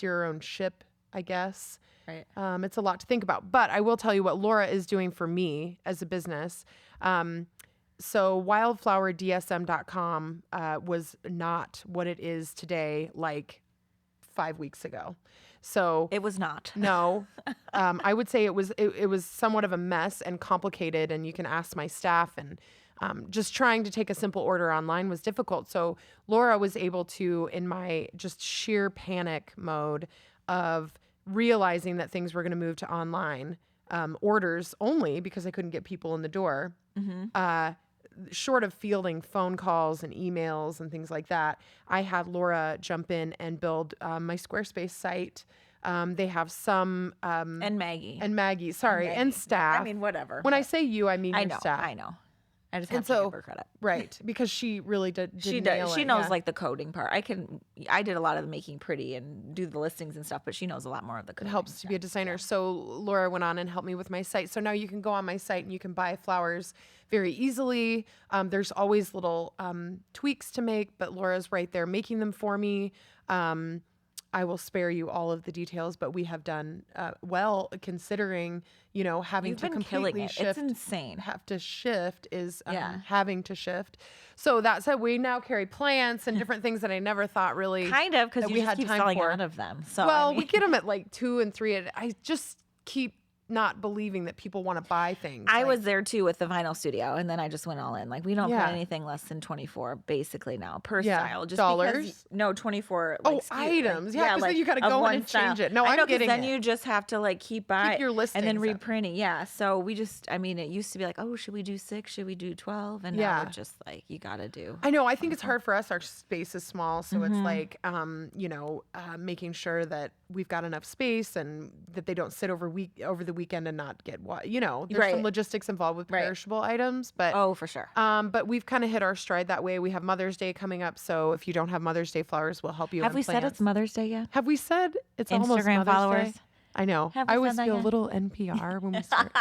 steer our own ship, I guess. Right. It's a lot to think about. But I will tell you what Laura is doing for me as a business. So wildflowerdsm.com was not what it is today, like 5 weeks ago. So It was not. no, I would say it was somewhat of a mess and complicated. And you can ask my staff, and just trying to take a simple order online was difficult. So Laura was able to, in my just sheer panic mode of realizing that things were going to move to online orders only because I couldn't get people in the door. Short of fielding phone calls and emails and things like that, I had Laura jump in and build my Squarespace site. They have some And Maggie. Sorry, and staff. I mean, whatever. When I say you, I mean I your know. staff. I know. I just have to give her credit. Right, because she really did. She nail does. She it, knows yeah. like the coding part. I did a lot of the making pretty and do the listings and stuff, but she knows a lot more of the coding. It helps to be a designer. So Laura went on and helped me with my site. So now you can go on my site and you can buy flowers very easily. There's always little tweaks to make, but Laura's right there making them for me. I will spare you all of the details, but we have done well considering, having You've to been killing completely it. shift. It's insane. Have to shift is Yeah. having to shift. So that said, we now carry plants and different things that I never thought really Kind of, because that you we just had keep time selling for. out of them. So Well, I mean, we get them at like 2 and 3. I just keep not believing that people want to buy things. I Like, was there too with the vinyl studio, and then I just went all in. Like we don't Yeah. put anything less than 24 basically now per Yeah. style. Just Dollars? Because, no, 24. Oh, Like, items. Yeah, 'cause then you gotta of go in one and style. change it. No, I I'm know, 'cause getting then it. you just have to like keep by your and then listings up. reprinting. Yeah. So we just, I mean, it used to be like, oh, should we do 6? Should we do 12? And now Yeah. we're just like, you got to do. I know. I think it's hard for us. Our space is small, so Mm-hmm. it's like, making sure that we've got enough space and that they don't sit over the weekend and not get what There's some Right. logistics involved with Right. perishable items, but Oh, for sure. but we've kind of hit our stride that way. We have Mother's Day coming up, so if you don't have Mother's Day flowers, we'll help you. Have on we said plans. it's Mother's Day yet? Have we said it's almost Instagram Mother's followers? Day? I know. Have we I always said that feel a yet? little NPR when we start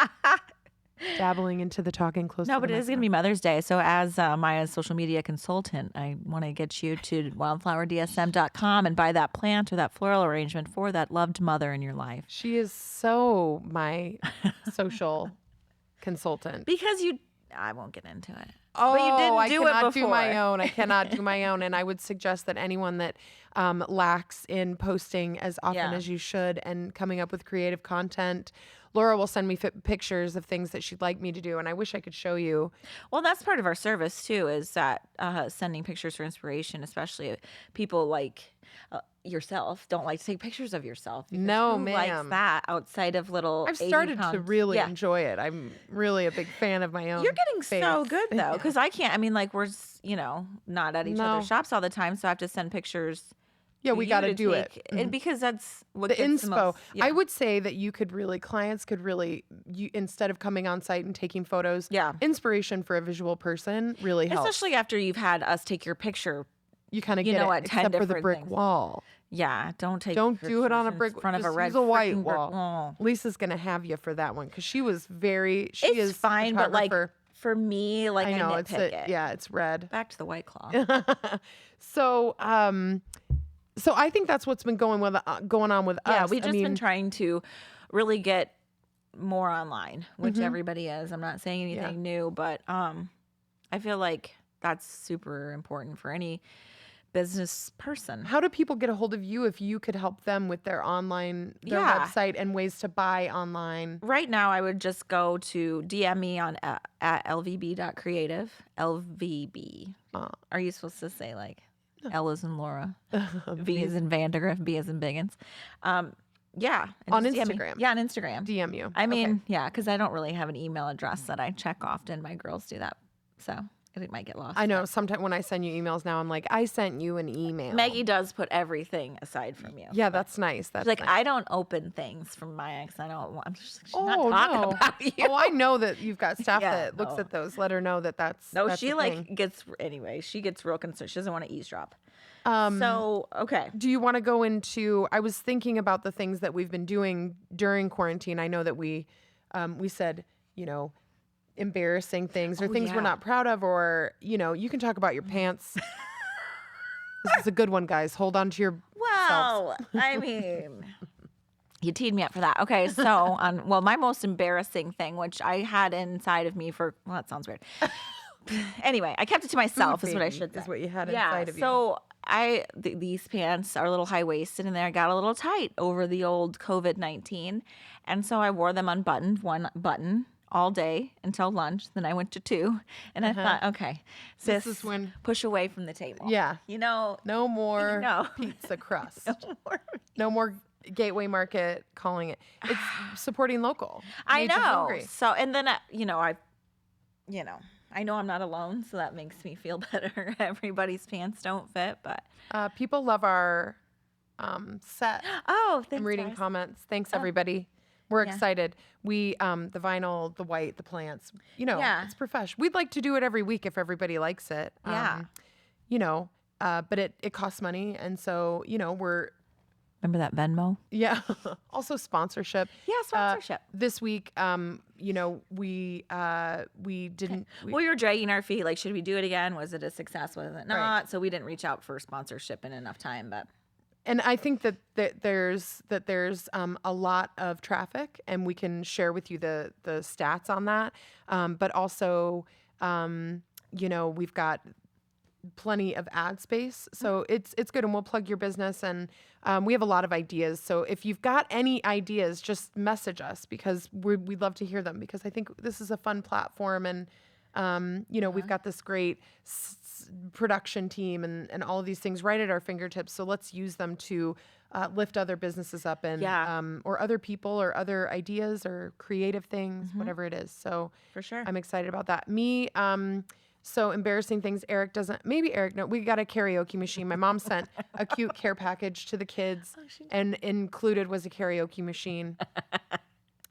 dabbling into the talking close. No, to but the it is going to be Mother's Day. So as Maya's social media consultant, I want to get you to wildflowerdsm.com and buy that plant or that floral arrangement for that loved mother in your life. She is so my social consultant. Because I won't get into it. Oh, but you didn't I do it cannot do my before. own. I cannot do my own. And I would suggest that anyone that lacks in posting as often Yeah. as you should and coming up with creative content, Laura will send me pictures of things that she'd like me to do. And I wish I could show you. Well, that's part of our service too, is that sending pictures for inspiration, especially if people like yourself don't like to take pictures of yourself. Because No, who ma'am. likes that outside of little I've started 80 to pound really Yeah. enjoy it. I'm really a big fan of my own. You're getting so face. good though, because I can't. I mean, like we're not at each No. other's shops all the time, so I have to send pictures. Yeah, to we you got to to do take, it. and because that's what The gets the inspo. most, yeah. I would say that clients could really, instead of coming on site and taking photos, Yeah. inspiration for a visual person really helps. especially after you've had us take your picture. You kind of you get know it, what, 10 except for the different brick things. wall. Yeah, don't do it on a brick in front of a just red use a white freaking brick wall. Lisa's gonna have you for that one because she was she It's is fine, but like photographer. for me, like I I know nitpick it. yeah, it's red. Back to the White Claw. So so I think that's what's been going on with Yeah, us. we've I just been mean, trying to really get more online, which everybody is. I'm not saying anything new, but I feel like that's super important for any business person. how do people get a hold of you if you could help them with their Yeah. website and ways to buy online? Right now, I would just go to DM me on at lvb.creative. LVB. Are you supposed to say like L is in Laura, V is in Vandergrift, B is in Biggins? Yeah. and On just DM me. Instagram? Yeah, on Instagram. DM you. I mean, Okay. yeah, because I don't really have an email address that I check often. My girls do that. So it might get lost. I know sometimes when I send you emails now, I'm like, I sent you an email. Maggie does put everything aside from you. Yeah, that's nice. That's She's like, nice. I don't open things from my ex. I don't want. I'm just like, she's not Oh, talking no. about you. Oh, I know that you've got staff Yeah, that looks no. at those. Let her know that's No, that's she the like thing. gets anyway. She gets real concerned. She doesn't want to eavesdrop. So okay. Do you want to go into? I was thinking about the things that we've been doing during quarantine. I know that we said, embarrassing things or things we're yeah. not proud of, or you can talk about your pants. This is a good one, guys. Hold on to your Well, I mean, you teed me up for that. Okay, so my most embarrassing thing, which I had inside of me for, well, that sounds weird. Anyway, I kept it to myself, is what I should say. Is what you had inside of you. So these pants are a little high waisted, and they got a little tight over the old COVID-19, and so I wore them unbuttoned, one button all day until lunch. Then I went to 2, and I thought, okay, sis, This is when- push away from the table. Yeah. No more pizza crust. No more Gateway Market calling it. It's supporting local. I Made you know. hungry. So, and then I know I'm not alone, so that makes me feel better. Everybody's pants don't fit, but People love our set. oh, thanks, I'm reading guys. comments. Thanks, everybody. We're Yeah. excited. We the vinyl, the white, the plants. Yeah. It's professional. We'd like to do it every week if everybody likes it. Yeah. But it costs money, and so we're Remember that Venmo? also sponsorship. Yeah, sponsorship. This week, we didn't. We were dragging our feet. Like, should we do it again? Was it a success? Was it not? Right. So we didn't reach out for sponsorship in enough time. But And I think that there's a lot of traffic, and we can share with you the stats on that. But also, we've got plenty of ad space, so it's good, and we'll plug your business, and we have a lot of ideas. So if you've got any ideas, just message us, because we'd love to hear them, because I think this is a fun platform, and we've got this great production team and all of these things right at our fingertips. So let's use them to lift other businesses up, and or other people, or other ideas, or creative things, whatever it is. So for sure, I'm excited about that. So embarrassing things. Eric doesn't. Maybe Eric. No, we got a karaoke machine. My mom sent a cute care package to the kids, and included was a karaoke machine.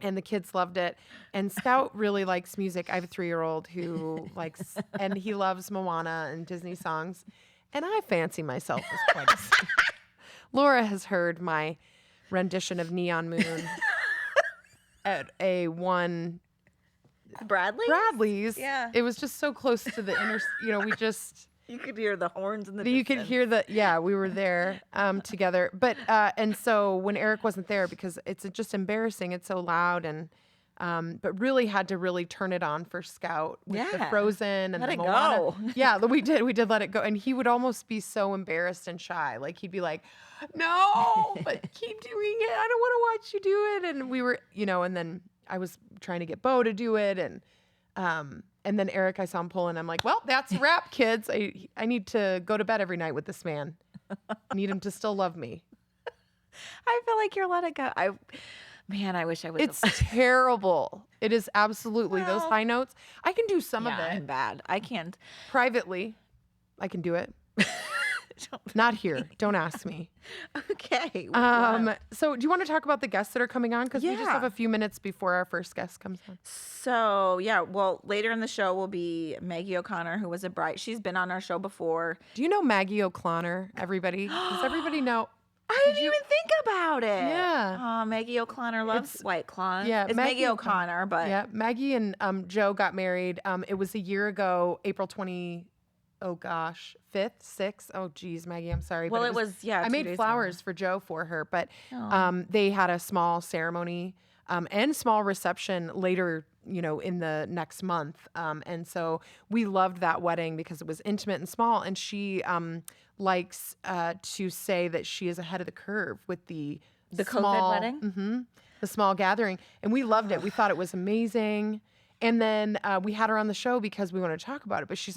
And the kids loved it. And Scout really likes music. I have a 3-year-old who likes, and he loves Moana and Disney songs. And I fancy myself as quite a singer. Laura has heard my rendition of Neon Moon at a Bradley's. Yeah. It was just so close to the inner, you could hear the horns in the you could hear we were there together. But and so when Eric wasn't there, because it's just embarrassing, it's so loud, and but really had to really turn it on for Scout with the Frozen and let the it Moana. go. Yeah, we did let it go, and he would almost be so embarrassed and shy. Like, he'd be like, "No, but keep doing it. I don't want to watch you do it." And we were, and then I was trying to get Bo to do it, and then Eric, I saw him pull, and I'm like, well, that's a wrap, kids. I need to go to bed every night with this man. I need him to still love me. I feel like you're let it go. I wish I was. It's terrible. It is absolutely those high notes. I can do some of it. I'm bad. I can't. Privately, I can do it. Not here. Don't ask me. Okay. So do you want to talk about the guests that are coming on? Because we just Yeah. have a few minutes before our first guest comes on. So, later in the show will be Maggie O'Connor, who was a bride. She's been on our show before. Do you know Maggie O'Connor, everybody? Does everybody know? I didn't even think about it. Yeah. Maggie O'Connor loves White Claws. Yeah, It's Maggie O'Connor, but Yeah, Maggie and Joe got married. It was a year ago, April 5th, 6th. Oh, geez, Maggie, I'm sorry. well, but it was I 2 made days flowers for Joe for her, but Aw. they had a small ceremony and small reception later, in the next month. And so we loved that wedding because it was intimate and small. And she likes to say that she is ahead of the curve with the COVID wedding? the small gathering. And we loved it. We thought it was amazing. And then we had her on the show because we want to talk about it. But she's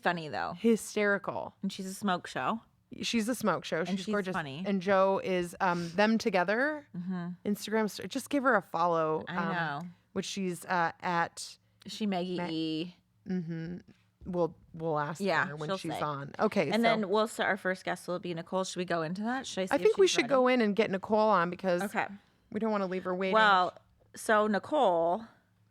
funny though, hysterical. and she's a smoke show. She's a smoke show. And She's she's gorgeous. funny. And Joe is them together. Instagram. Just give her a follow. I know. Which she's at. Is she Maggie E? We'll ask her when she'll she's say. on. Okay. And so then we'll start. Our first guest will be Nicole. Should we go into that? Should I? See I if think we she's should ready? go in and get Nicole on because Okay. we don't want to leave her waiting. Well, so Nicole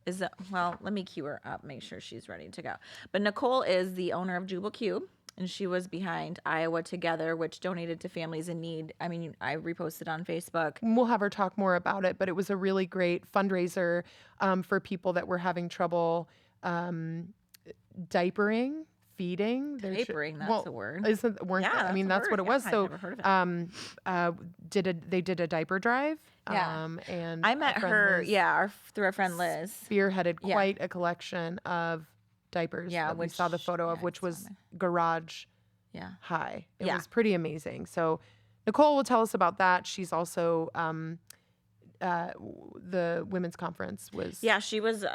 is let me cue her up, make sure she's ready to go. But Nicole is the owner of Jubal Cube, and she was behind Iowa Together, which donated to families in need. I mean, I reposted on Facebook. We'll have her talk more about it, but it was a really great fundraiser for people that were having trouble diapering feeding. Tapering, that's a word. Weren't Yeah, I mean, that's a that's what word. it was. Yeah, I've So, never heard of it. they did a diaper drive. Yeah. And I met our friend her, Liz through our friend Liz. spearheaded Yeah. quite a collection of diapers that we saw the photo of, which was garage high. It was pretty amazing. So Nicole will tell us about that. She's also the women's conference was. Yeah, she was.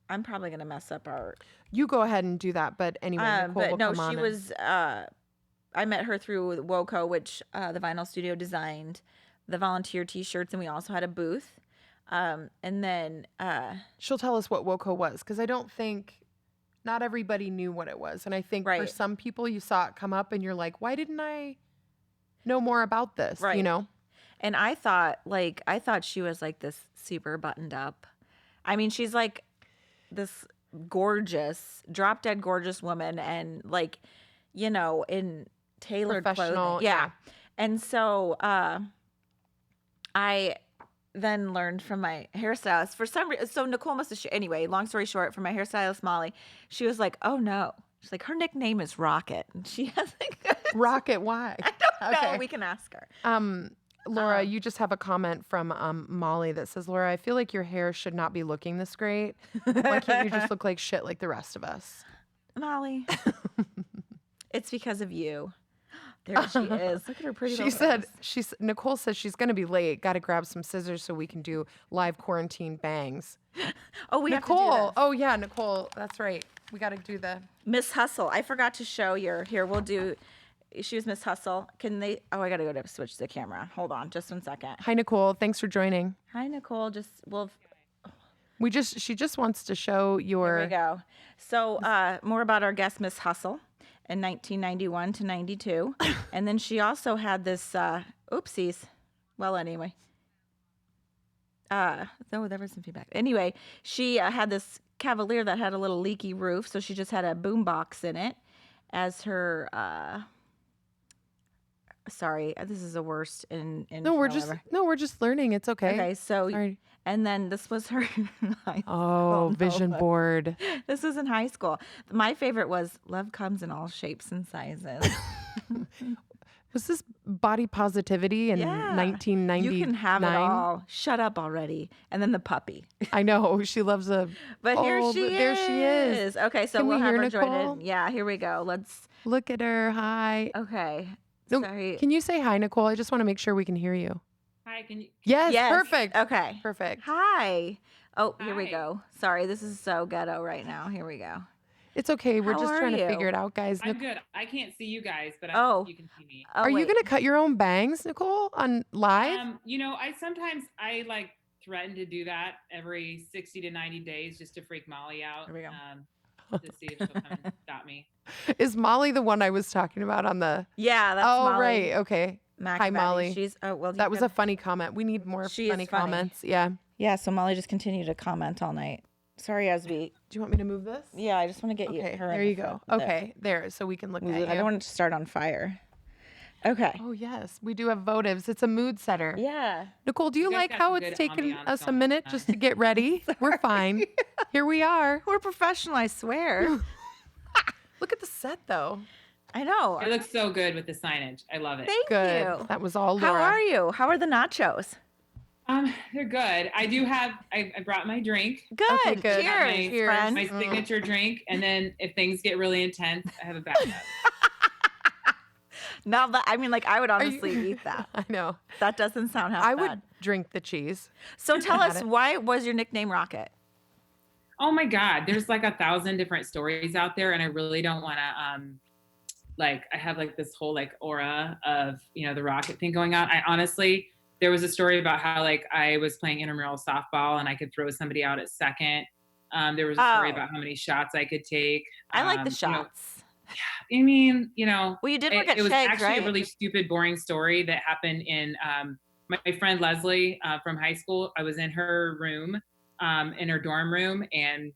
I'm probably gonna mess up our. You go ahead and do that, but anyway, Nicole but will no, come on she was. I met her through WOCO, which the Vinyl Studio designed the volunteer T-shirts, and we also had a booth. And then she'll tell us what WOCO was, because I don't think not everybody knew what it was, and I think for some people you saw it come up and you're like, why didn't I know more about this? Right. You know. And I thought she was like this super buttoned up. I mean, she's like this gorgeous, drop dead gorgeous woman, and like, you know, in tailored clothing. Yeah. And so I then learned from my hairstylist for some reason. So Nicole must have, anyway, long story short, from my hairstylist, Molly, she was like, oh no. She's like, her nickname is Rocket. And she has like, Rocket, why? I don't know. We can ask her. Laura, you just have a comment from Molly that says, Laura, I feel like your hair should not be looking this great. Why can't you just look like shit like the rest of us? Molly, it's because of you. There she is. Look at her pretty little face. Nicole says she's going to be late. Got to grab some scissors so we can do live quarantine bangs. Oh, we Nicole. have to do this. Oh, yeah, Nicole. That's right. We got to do the Miss Hustle. I forgot to show your. Here, we'll do. She was Miss Hustle. Can they? Oh, I got to go to switch the camera. Hold on, just 1 second. Hi, Nicole. Thanks for joining. Hi, Nicole. She just wants to show your. Here we go. So more about our guest, Miss Hustle, in 1991 to 92, and then she also had this. Oopsies. Well, anyway. There was some feedback. Anyway, she had this Cavalier that had a little leaky roof, so she just had a boom box in it as her. Sorry, this is the worst in No, we're just learning. It's okay. Okay, so Sorry. And then this was her high school. Oh, vision board. This was in high school. My favorite was love comes in all shapes and sizes. Was this body positivity in 1999? You can have it all. Shut up already. And then the puppy. I know. She loves a. But there she is. Okay, so we'll have her join in. Yeah, here we go. Let's look at her. Hi. Okay. No, sorry. Can you say hi, Nicole? I just want to make sure we can hear you. Hi, can you? Yes, perfect. Okay. Perfect. Hi. Oh, Hi. Here we go. Sorry, this is so ghetto right now. Here we go. It's okay. We're How just are trying to you? figure it out, guys. I'm good. I can't see you guys, but you can see me. Oh, Are you wait. going to cut your own bangs, Nicole, on live? You know, I sometimes like threaten to do that every 60 to 90 days just to freak Molly out. Here we go. To see if she'll come and stop me. Is Molly the one I was talking about on the? Yeah, that's Oh, Molly. right. Okay. Hi, McAbee. Molly. She's That was a funny comment. We need more She is funny funny. comments. Yeah. Yeah, so Molly just continued to comment all night. Sorry, Asby. Do you want me to move this? Yeah, I just want to get Okay. her. There you go. Okay. There. So we can look at you. I don't want it to start on fire. Okay. Oh, yes. We do have votives. It's a mood setter. Yeah. Nicole, do you guys like got how some it's good taken ambiance us a going minute on. just to get ready? We're fine. Here we are. We're professional, I swear. Look at the set, though. I know. It looks so good with the signage. I love it. Thank Good. you. That was all How Laura. are you? How are the nachos? They're good. I do have. I brought my drink, Good. Okay, good. Cheers, Cheers. friend. my signature drink, and then if things get really intense, I have a backup. Now that I mean, like, I would honestly eat that. I know. That doesn't sound half I bad. would drink the cheese. So tell had us, it. why was your nickname Rocket? Oh my God, there's like 1,000 different stories out there, and I really don't want to. Like I have like this whole like aura of the rocket thing going on. I honestly. There was a story about how like I was playing intramural softball and I could throw somebody out at second. There was a story about how many shots I could take. I like the shots. I mean, Well, you did work at it was Shakes, actually right? a really stupid, boring story that happened in my friend Leslie from high school. I was in her room, in her dorm room, and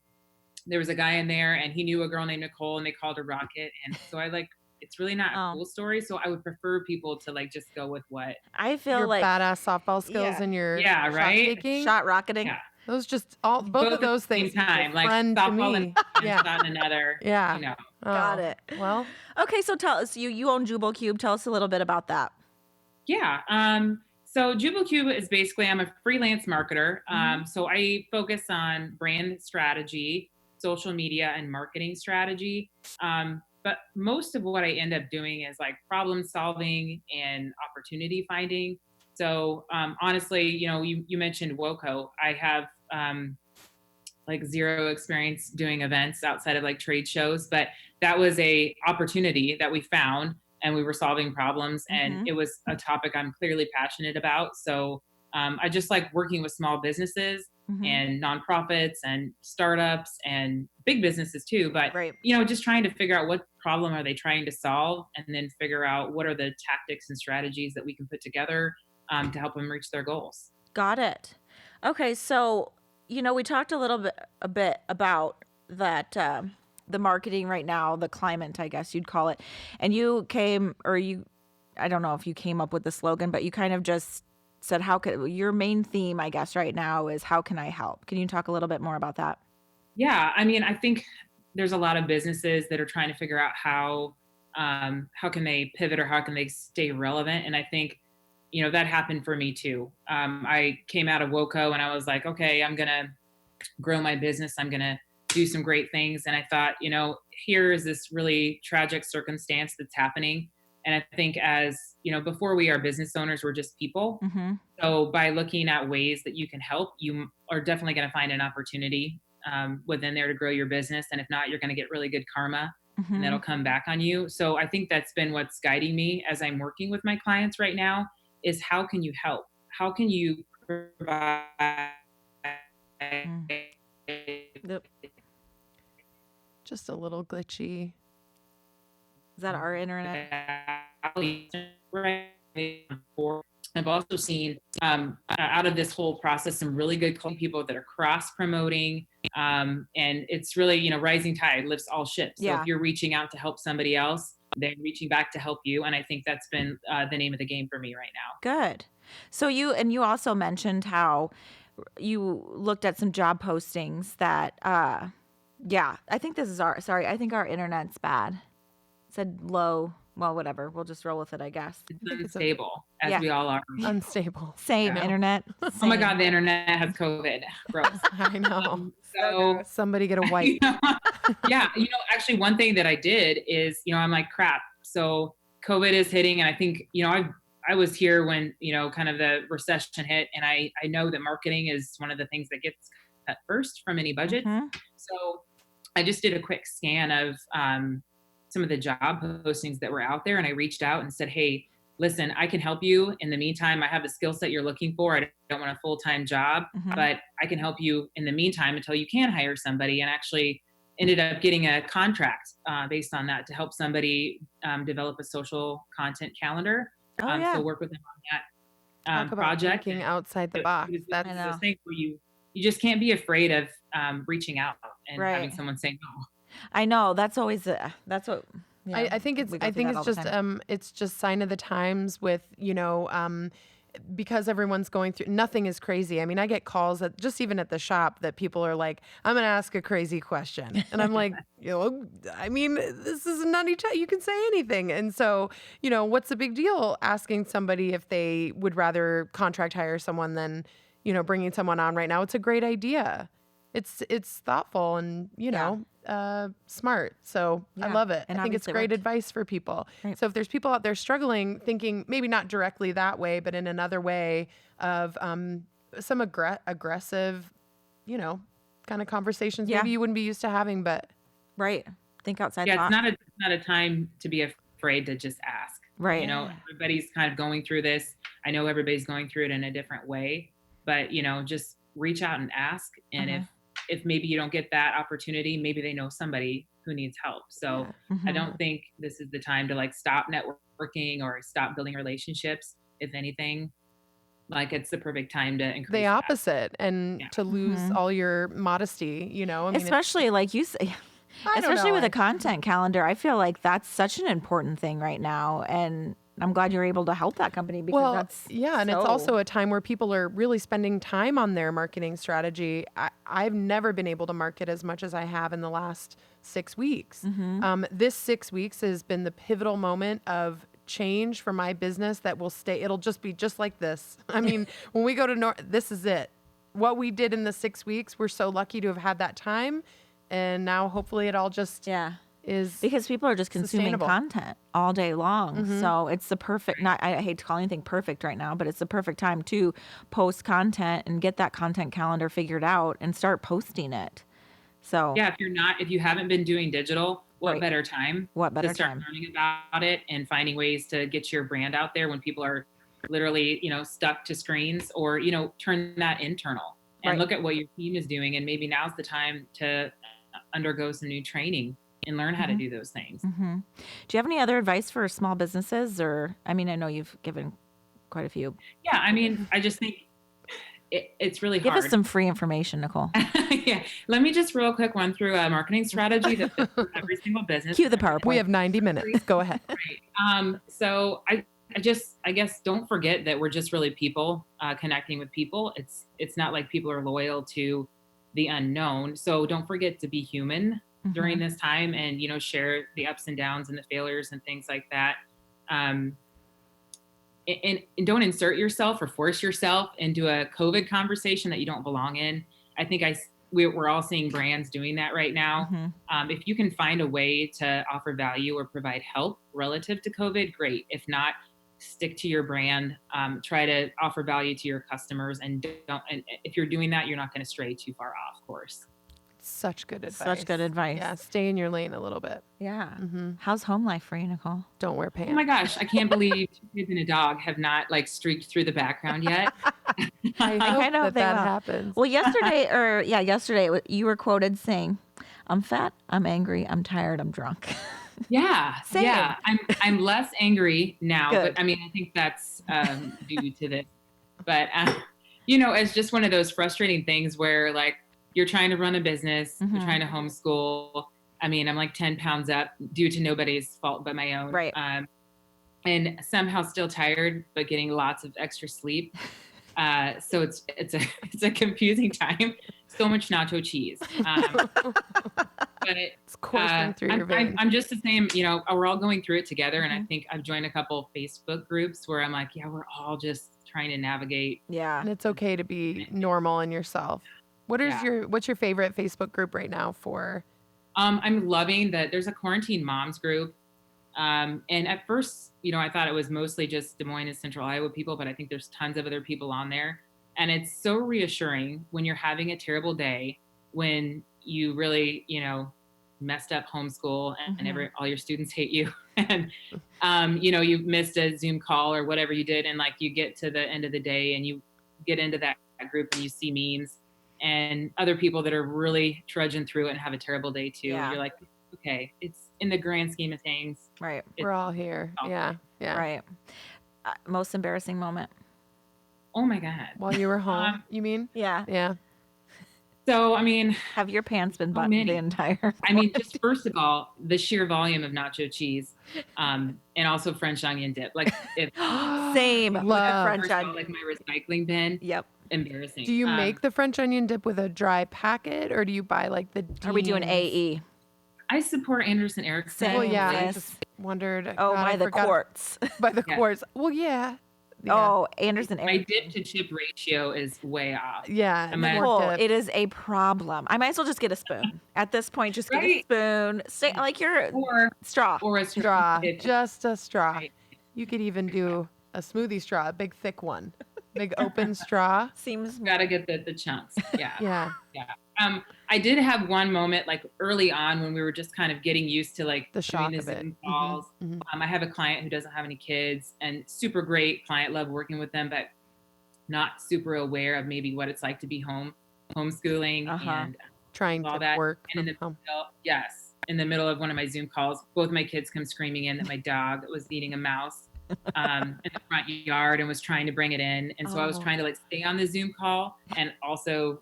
there was a guy in there, and he knew a girl named Nicole, and they called her Rocket. And so I like. It's really not a cool story, so I would prefer people to like just go with what I feel your like badass softball skills and your shot taking. shot rocketing. Yeah. Those just all both of those at the things same time, like friend to softball in me. one Yeah. hand, shot in another. Yeah. You know. Got Oh, it. well, Okay, so tell us, you own Jubal Cube. Tell us a little bit about that. Yeah. So Jubal Cube is basically, I'm a freelance marketer. So I focus on brand strategy, social media, and marketing strategy. But most of what I end up doing is like problem solving and opportunity finding. So honestly, you mentioned WOCO. I have like zero experience doing events outside of like trade shows, but that was a opportunity that we found and we were solving problems and it was a topic I'm clearly passionate about. So I just like working with small businesses and nonprofits and startups and big businesses too. But Right. just trying to figure out what problem are they trying to solve and then figure out what are the tactics and strategies that we can put together to help them reach their goals. Got it. Okay, so we talked a bit about that, the marketing right now, the climate, I guess you'd call it, and I don't know if you came up with the slogan, but you kind of just said your main theme, I guess, right now is how can I help? Can you talk a little bit more about that? Yeah, I mean, I think there's a lot of businesses that are trying to figure out how can they pivot or how can they stay relevant, and I think that happened for me too. I came out of WOCO and I was like, okay, I'm going to grow my business. I'm going to do some great things. And I thought, here is this really tragic circumstance that's happening. And I think before we are business owners, we're just people. So by looking at ways that you can help, you are definitely going to find an opportunity within there to grow your business. And if not, you're going to get really good karma and that'll come back on you. So I think that's been what's guiding me as I'm working with my clients right now is how can you help? How can you provide just a little glitchy. Is that our internet? I've also seen out of this whole process some really good people that are cross promoting, and it's really rising tide lifts all ships. So if you're reaching out to help somebody else, they're reaching back to help you, and I think that's been the name of the game for me right now. Good. So you also mentioned how you looked at some job postings that I think this is I think our internet's bad. It said low. Well, whatever. We'll just roll with it, I guess. It's unstable, as we all are. Unstable. Same internet. Same. Oh my God, the internet has COVID. Gross. I know. So somebody get a wipe. Yeah. Actually one thing that I did is, I'm like, crap. So COVID is hitting. And I think, I was here when, kind of the recession hit. And I know that marketing is one of the things that gets cut first from any budget. So I just did a quick scan of some of the job postings that were out there. And I reached out and said, hey, listen, I can help you. In the meantime, I have the skill set you're looking for. I don't want a full-time job, but I can help you in the meantime until you can hire somebody, and actually ended up getting a contract based on that to help somebody develop a social content calendar. So work with them on that Talk about project. thinking outside the box. That's the thing where you just can't be afraid of reaching out and having someone say no. I know that's always that's what I think it's just sign of the times with because everyone's going through, nothing is crazy. I mean, I get calls just even at the shop that people are like, I'm going to ask a crazy question. And I'm like, I mean, this is a nutty chat. You can say anything. And so, what's the big deal asking somebody if they would rather contract hire someone than, bringing someone on right now? It's a great idea. It's thoughtful and, smart. So I love it. And I think it's great advice for people. Right. So if there's people out there struggling, thinking maybe not directly that way, but in another way of some aggressive, kind of conversations maybe you wouldn't be used to having, but think outside. Yeah, it's not a time to be afraid to just ask. Right. Everybody's kind of going through this. I know everybody's going through it in a different way, but just reach out and ask. And if maybe you don't get that opportunity, maybe they know somebody who needs help. So I don't think this is the time to like stop networking or stop building relationships. If anything, like it's the perfect time to increase the opposite and to lose all your modesty, I mean, especially like you say, especially with a content calendar. I feel like that's such an important thing right now. And I'm glad you're able to help that company because Well, that's yeah, and it's also a time where people are really spending time on their marketing strategy. I've never been able to market as much as I have in the last 6 weeks. This 6 weeks has been the pivotal moment of change for my business that will stay. It'll just be just like this. I mean, when we go to this is it. What we did in the 6 weeks, we're so lucky to have had that time. And now hopefully it all just is because people are just consuming sustainable. content all day long. So it's the perfect, not, I hate to call anything perfect right now, but it's the perfect time to post content and get that content calendar figured out and start posting it. So yeah, if you haven't been doing digital, what Right. better time What better to start time? learning about it and finding ways to get your brand out there when people are literally, stuck to screens, or, turn that internal and Right. look at what your team is doing. And maybe now's the time to undergo some new training and learn how to do those things. Do you have any other advice for small businesses? Or, I mean, I know you've given quite a few. Yeah. I mean, I just think it's really Give hard. us some free information, Nicole. Yeah. Let me just real quick run through a marketing strategy that fits for every single business. Cue the PowerPoint. We have 90 minutes. Go ahead. Right. So I guess don't forget that we're just really people connecting with people. It's not like people are loyal to the unknown. So don't forget to be human during this time, and share the ups and downs and the failures and things like that. And don't insert yourself or force yourself into a COVID conversation that you don't belong in. I think we're all seeing brands doing that right now. If you can find a way to offer value or provide help relative to COVID, great. If not, stick to your brand. Try to offer value to your customers, and don't. And if you're doing that, you're not going to stray too far off course. Such good advice. Such good advice. Yeah, stay in your lane a little bit. Yeah. How's home life for you, Nicole? Don't wear pants. Oh my gosh, I can't believe 2 kids and a dog have not streaked through the background yet. I hope kind of that happens. Well, yesterday you were quoted saying, "I'm fat, I'm angry, I'm tired, I'm drunk." Yeah. Same. Yeah. I'm less angry now, Good. but I mean, I think that's due to this. But it's just one of those frustrating things where you're trying to run a business, you're trying to homeschool. I mean, I'm like 10 pounds up due to nobody's fault but my own. Right. And somehow still tired, but getting lots of extra sleep. So it's a confusing time. So much nacho cheese. But It's coursing through your veins. I'm just the same, we're all going through it together. And I think I've joined a couple Facebook groups where I'm like, yeah, we're all just trying to navigate. Yeah. And it's okay to be normal in yourself. What's your favorite Facebook group right now for? I'm loving that there's a quarantine moms group. And at first, I thought it was mostly just Des Moines and Central Iowa people, but I think there's tons of other people on there. And it's so reassuring when you're having a terrible day, when you really, messed up homeschool and all your students hate you. And, you've missed a Zoom call or whatever you did. And you get to the end of the day and you get into that group and you see memes and other people that are really trudging through it and have a terrible day too. Yeah. You're like, okay, it's in the grand scheme of things. Right. We're all here. Yeah. Right. Most embarrassing moment. Oh my God. While you were home, you mean? Yeah. Yeah. So, I mean, have your pants been buttoned the entire? I mean, just first of all, the sheer volume of nacho cheese, and also French onion dip. Same. Love French onion. My recycling bin. Yep. Embarrassing. Do you make the French onion dip with a dry packet, or do you buy the? Are we doing AE? I support Anderson Erickson. Well, yeah. Yes. I just wondered. By the quarts. By the quarts. Well, yeah. Oh, Anderson My dip to chip ratio is way off. Yeah. Nicole, it is a problem. I might as well just get a spoon. At this point, just get a spoon. Say or straw. Or a straw. Just a straw. Right. You could even do a smoothie straw, a big thick one. Big open straw. Seems gotta get the chunks. Yeah. Yeah. I did have one moment early on when we were just kind of getting used to the shock doing the Zoom calls. I have a client who doesn't have any kids, and super great client, love working with them, but not super aware of maybe what it's like to be homeschooling and trying all to that. work And in the middle of one of my Zoom calls, both my kids come screaming in that my dog was eating a mouse in the front yard and was trying to bring it in. And so I was trying to stay on the Zoom call and also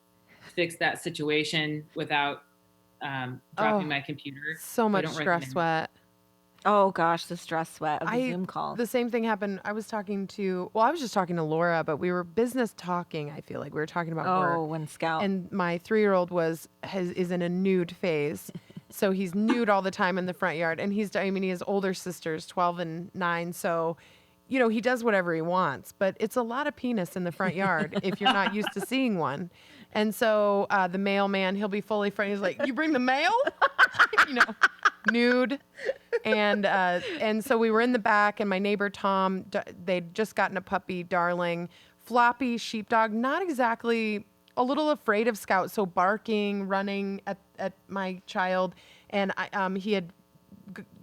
fix that situation without dropping my computer. So much stress sweat. Oh gosh, the stress sweat of the Zoom calls. The same thing happened. I was just talking to Laura, but we were business talking. I feel like we were talking about work. When Scout. And my 3-year-old is in a nude phase. So he's nude all the time in the front yard. And he has older sisters, 12 and 9. So, he does whatever he wants, but it's a lot of penis in the front yard if you're not used to seeing one. And so the mailman, he'll be fully front. He's like, "You bring the mail?" Nude. And so we were in the back, and my neighbor Tom, they'd just gotten a puppy, Darling, floppy sheepdog, not exactly, a little afraid of Scout, so barking, running at my child, and he had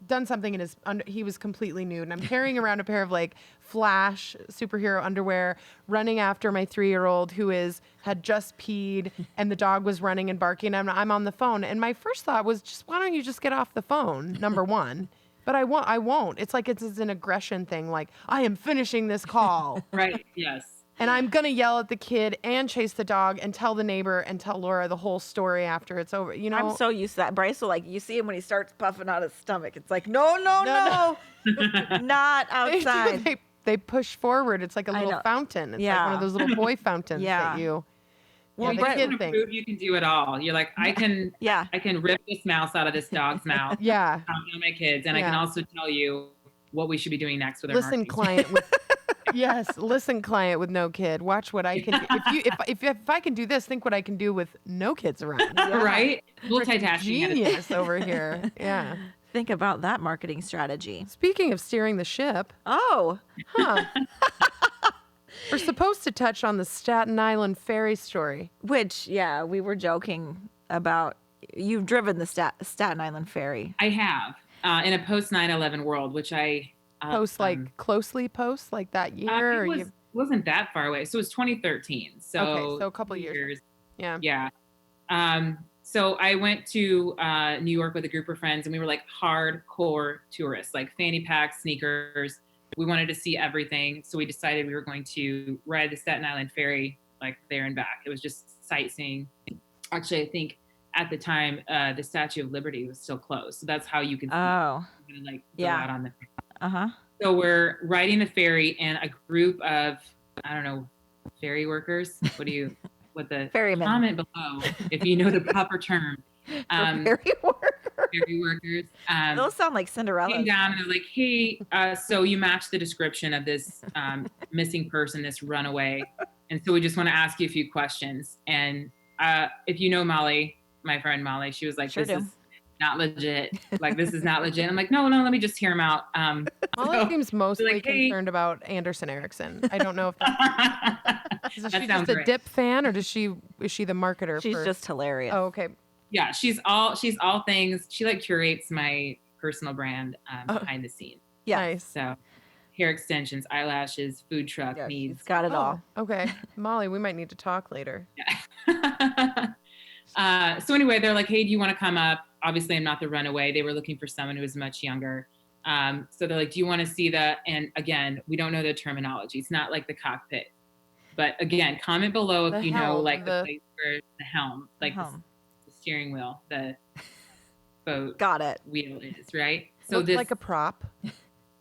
done something he was completely nude, and I'm carrying around a pair of like Flash superhero underwear, running after my 3-year-old who had just peed, and the dog was running and barking. I'm on the phone, and my first thought was, just why don't you just get off the phone? Number one. But I won't. It's like it's an aggression thing. Like, I am finishing this call. Right. Yes. And I'm going to yell at the kid and chase the dog and tell the neighbor and tell Laura the whole story after it's over. I'm so used to that. Bryce will, like, you see him when he starts puffing out his stomach. It's like, no. Not outside. They push forward. It's like a little fountain. It's like one of those little boy fountains that you... Well, the kid thing. Prove you can do it all. You're like, I can rip this mouse out of this dog's mouth. Yeah. Calm down my kids. And I can also tell you what we should be doing next with our Listen, client with no kid. Watch what I can do. If I can do this, think what I can do with no kids around. Yeah. Right? Multitasking. Genius over here. Yeah. Think about that marketing strategy. Speaking of steering the ship. Oh. Huh. We're supposed to touch on the Staten Island ferry story. Which, we were joking about. You've driven the Staten Island ferry. I have. In a post 9/11 world, which I... closely like that year? It wasn't that far away. So it was 2013. So a couple years. Yeah. Yeah. So I went to New York with a group of friends, and we were like hardcore tourists, like fanny packs, sneakers. We wanted to see everything. So we decided we were going to ride the Staten Island ferry, like there and back. It was just sightseeing. Actually, I think at the time, the Statue of Liberty was still closed. So that's how you can go out on the Uh-huh. So we're riding the ferry, and a group of, I don't know, ferry workers. Ferrymen. Comment below if you know the proper term. Ferry workers. Ferry workers. Those sound like Cinderella. Came down and they're like, "Hey, so you match the description of this missing person, this runaway, and so we just want to ask you a few questions." And if you know Molly, my friend Molly, she was like, "This is not legit. Like, this is not legit." I'm like, no, let me just hear him out. Molly seems mostly concerned about Anderson Erickson. I don't know if is she just a dip fan, or is she the marketer? She's just hilarious. Oh, okay. Yeah, she's all things. She like curates my personal brand behind the scenes. Yeah. Nice. So hair extensions, eyelashes, food truck needs. She's got it all. Okay. Molly, we might need to talk later. Yeah. So anyway, they're like, "Hey, do you want to come up?" Obviously, I'm not the runaway. They were looking for someone who was much younger. So they're like, "Do you want to see the?" And again, we don't know the terminology. It's not like the cockpit. But again, comment below if you know like the place where the helm, like the steering wheel, the boat wheel is, right? So looks like a prop.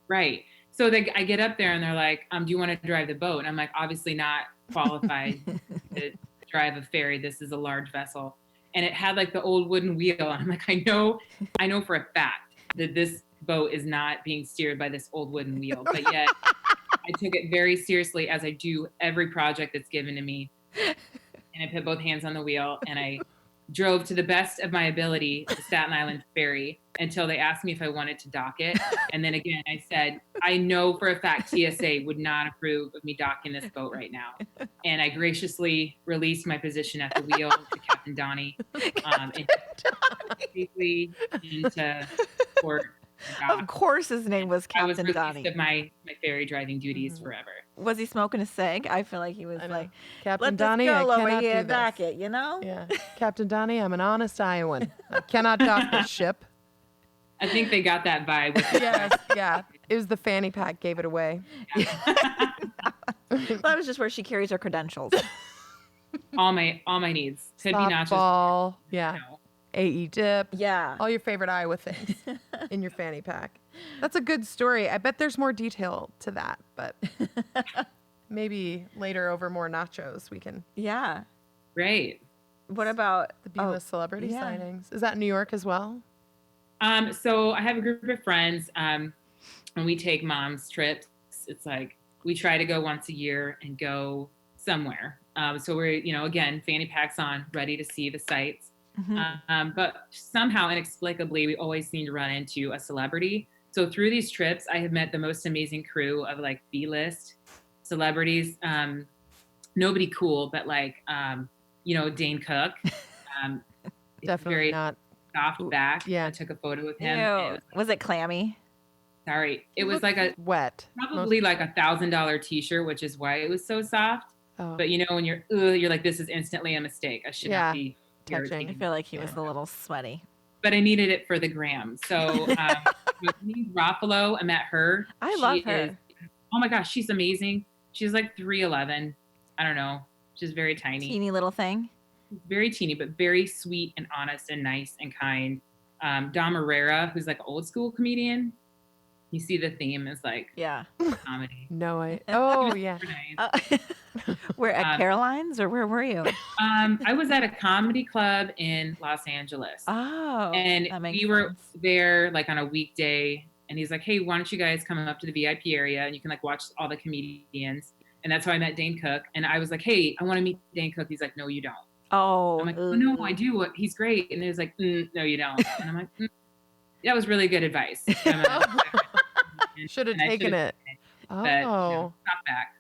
Right. So I get up there and they're like, "Do you want to drive the boat?" And I'm like, obviously not qualified to drive a ferry. This is a large vessel. And it had like the old wooden wheel. And I'm like, I know for a fact that this boat is not being steered by this old wooden wheel. But yet I took it very seriously, as I do every project that's given to me. And I put both hands on the wheel and I drove to the best of my ability the Staten Island ferry until they asked me if I wanted to dock it. And then again, I said, I know for a fact TSA would not approve of me docking this boat right now. And I graciously released my position at the wheel to Captain Donnie. And safely into port. Of course his name was Captain I was Donnie. Of my ferry driving duties forever. Was he smoking a cig? I feel like he was like, Captain Donnie, I over cannot here do dock this. it, you know? Yeah. Captain Donnie, I'm an honest Iowan. I cannot dock this ship. I think they got that vibe. Yes, yeah. It was the fanny pack gave it away. That was just where she carries her credentials. all my needs. Could be not Softball, just yeah. AE dip. Yeah. All your favorite Iowa things in your fanny pack. That's a good story. I bet there's more detail to that, but maybe later over more nachos we can. Yeah. Great. What about The B-list celebrity yeah. sightings. Is that New York as well? So I have a group of friends, and we take mom's trips. It's like we try to go once a year and go somewhere. So we're, again, fanny packs on, ready to see the sights. But somehow, inexplicably, we always seem to run into a celebrity. So through these trips, I have met the most amazing crew of like B-list celebrities. Nobody cool, but like, Dane Cook. Definitely very not. soft back. Yeah. I took a photo with him. Ew. Was it clammy? Sorry. It was like a wet. probably like $1,000 t-shirt, which is why it was so soft. Oh. But when you're like, this is instantly a mistake. I should not be touching. I feel like he was a little sweaty. But I needed it for the gram. So Ruffalo, I met her. I love her. Oh my gosh, she's amazing. She's like 3'11". I don't know. She's very tiny. Teeny little thing. Very teeny, but very sweet and honest and nice and kind. Dom Herrera, who's like an old school comedian. You see the theme is like comedy. Oh yeah. We're at Caroline's, or where were you? I was at a comedy club in Los Angeles. Oh, and we were there like on a weekday, and he's like, "Hey, why don't you guys come up to the VIP area and you can like watch all the comedians?" And that's how I met Dane Cook. And I was like, "Hey, I want to meet Dane Cook." He's like, "No, you don't." Oh, I'm like, "Oh no, I do. He's great." And he's like, "No, you don't." And I'm like, "That was really good advice." Should have taken it. But, stop back.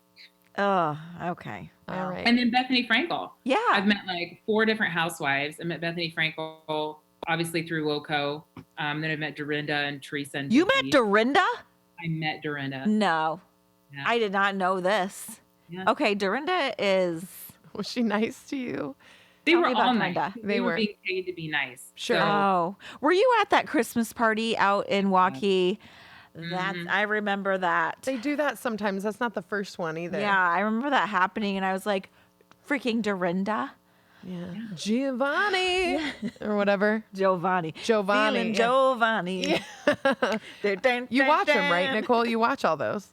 Oh, okay. All right. And then Bethany Frankel. Yeah. I've met like 4 different housewives. I met Bethany Frankel, obviously through WOCO. Then I met Dorinda and Teresa. And you met Dorinda? I met Dorinda. No. Yeah. I did not know this. Yeah. Okay, Dorinda is... Was she nice to you? They were all nice. They were being paid to be nice. Sure. So. Oh. Were you at that Christmas party out in Waukee? That's I remember that. They do that sometimes. That's not the first one either. Yeah, I remember that happening, and I was like, freaking Dorinda. Yeah. Giovanni or whatever. Giovanni. Feeling Giovanni. Yeah. You watch them, right, Nicole? You watch all those?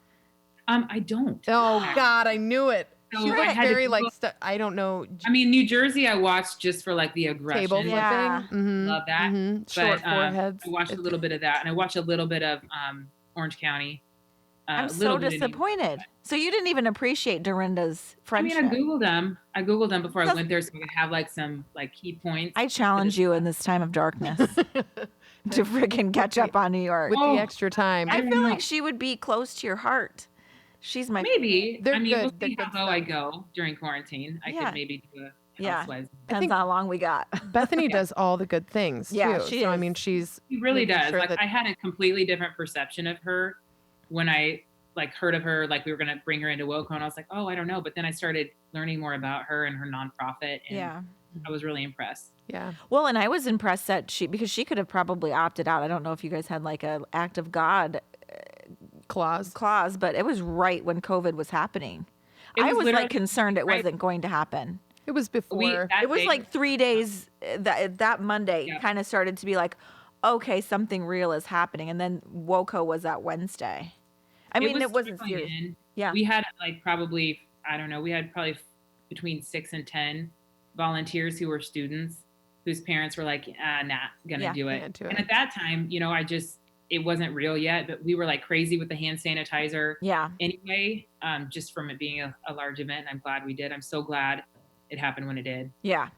I don't. Oh God, I knew it. So she looked very like I don't know. I mean, New Jersey, I watched just for like the aggression. Table flipping. Yeah. Love that. Short foreheads. I watched a little bit of that, and I watched a little bit of Orange County. I'm so disappointed. So you didn't even appreciate Dorinda's friendship. I mean, I Googled them before I went there so I could have like some like key points. I challenge you in this time of darkness to freaking catch up on New York. With the extra time. I feel like she would be close to your heart. She's my... Maybe. They're we'll good. see how low I go during quarantine. I could maybe do a housewives. Depends how long we got. Bethany does all the good things, too. She is. I mean, she really does. Like, I had a completely different perception of her when I like heard of her, like we were going to bring her into WOCO, and I was like, oh, I don't know. But then I started learning more about her and her nonprofit, and I was really impressed. Yeah. Well, and I was impressed that because she could have probably opted out. I don't know if you guys had like a act of God clause, but it was right when COVID was happening. I was like concerned it wasn't going to happen. It was before. It was like 3 days that Monday kind of started to be like, okay, something real is happening. And then WOCO was that Wednesday. I mean, it wasn't serious. Yeah. We had like probably, I don't know, we had probably between 6 and 10 volunteers who were students whose parents were like, gonna do it. And at that time, it wasn't real yet, but we were like crazy with the hand sanitizer. Yeah. Anyway, just from it being a large event, and I'm glad we did. I'm so glad it happened when it did. Yeah.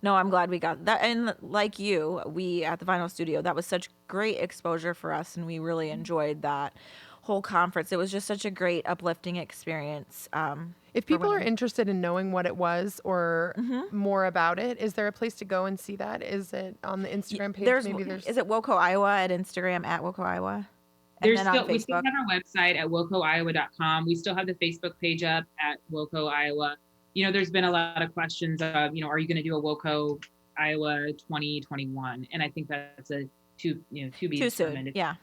No, I'm glad we got that. And like you, we at the Vinyl Studio, that was such great exposure for us, and we really enjoyed that whole conference. It was just such a great, uplifting experience. If people are interested in knowing what it was or more about it, is there a place to go and see that? Is it on the Instagram page? Is it WOCO Iowa at Instagram at WOCO Iowa? We still have our website at wocoiowa.com. We still have the Facebook page up at WOCO Iowa. There's been a lot of questions of, are you going to do a WOCO Iowa 2021? And I think that's too soon. Yeah.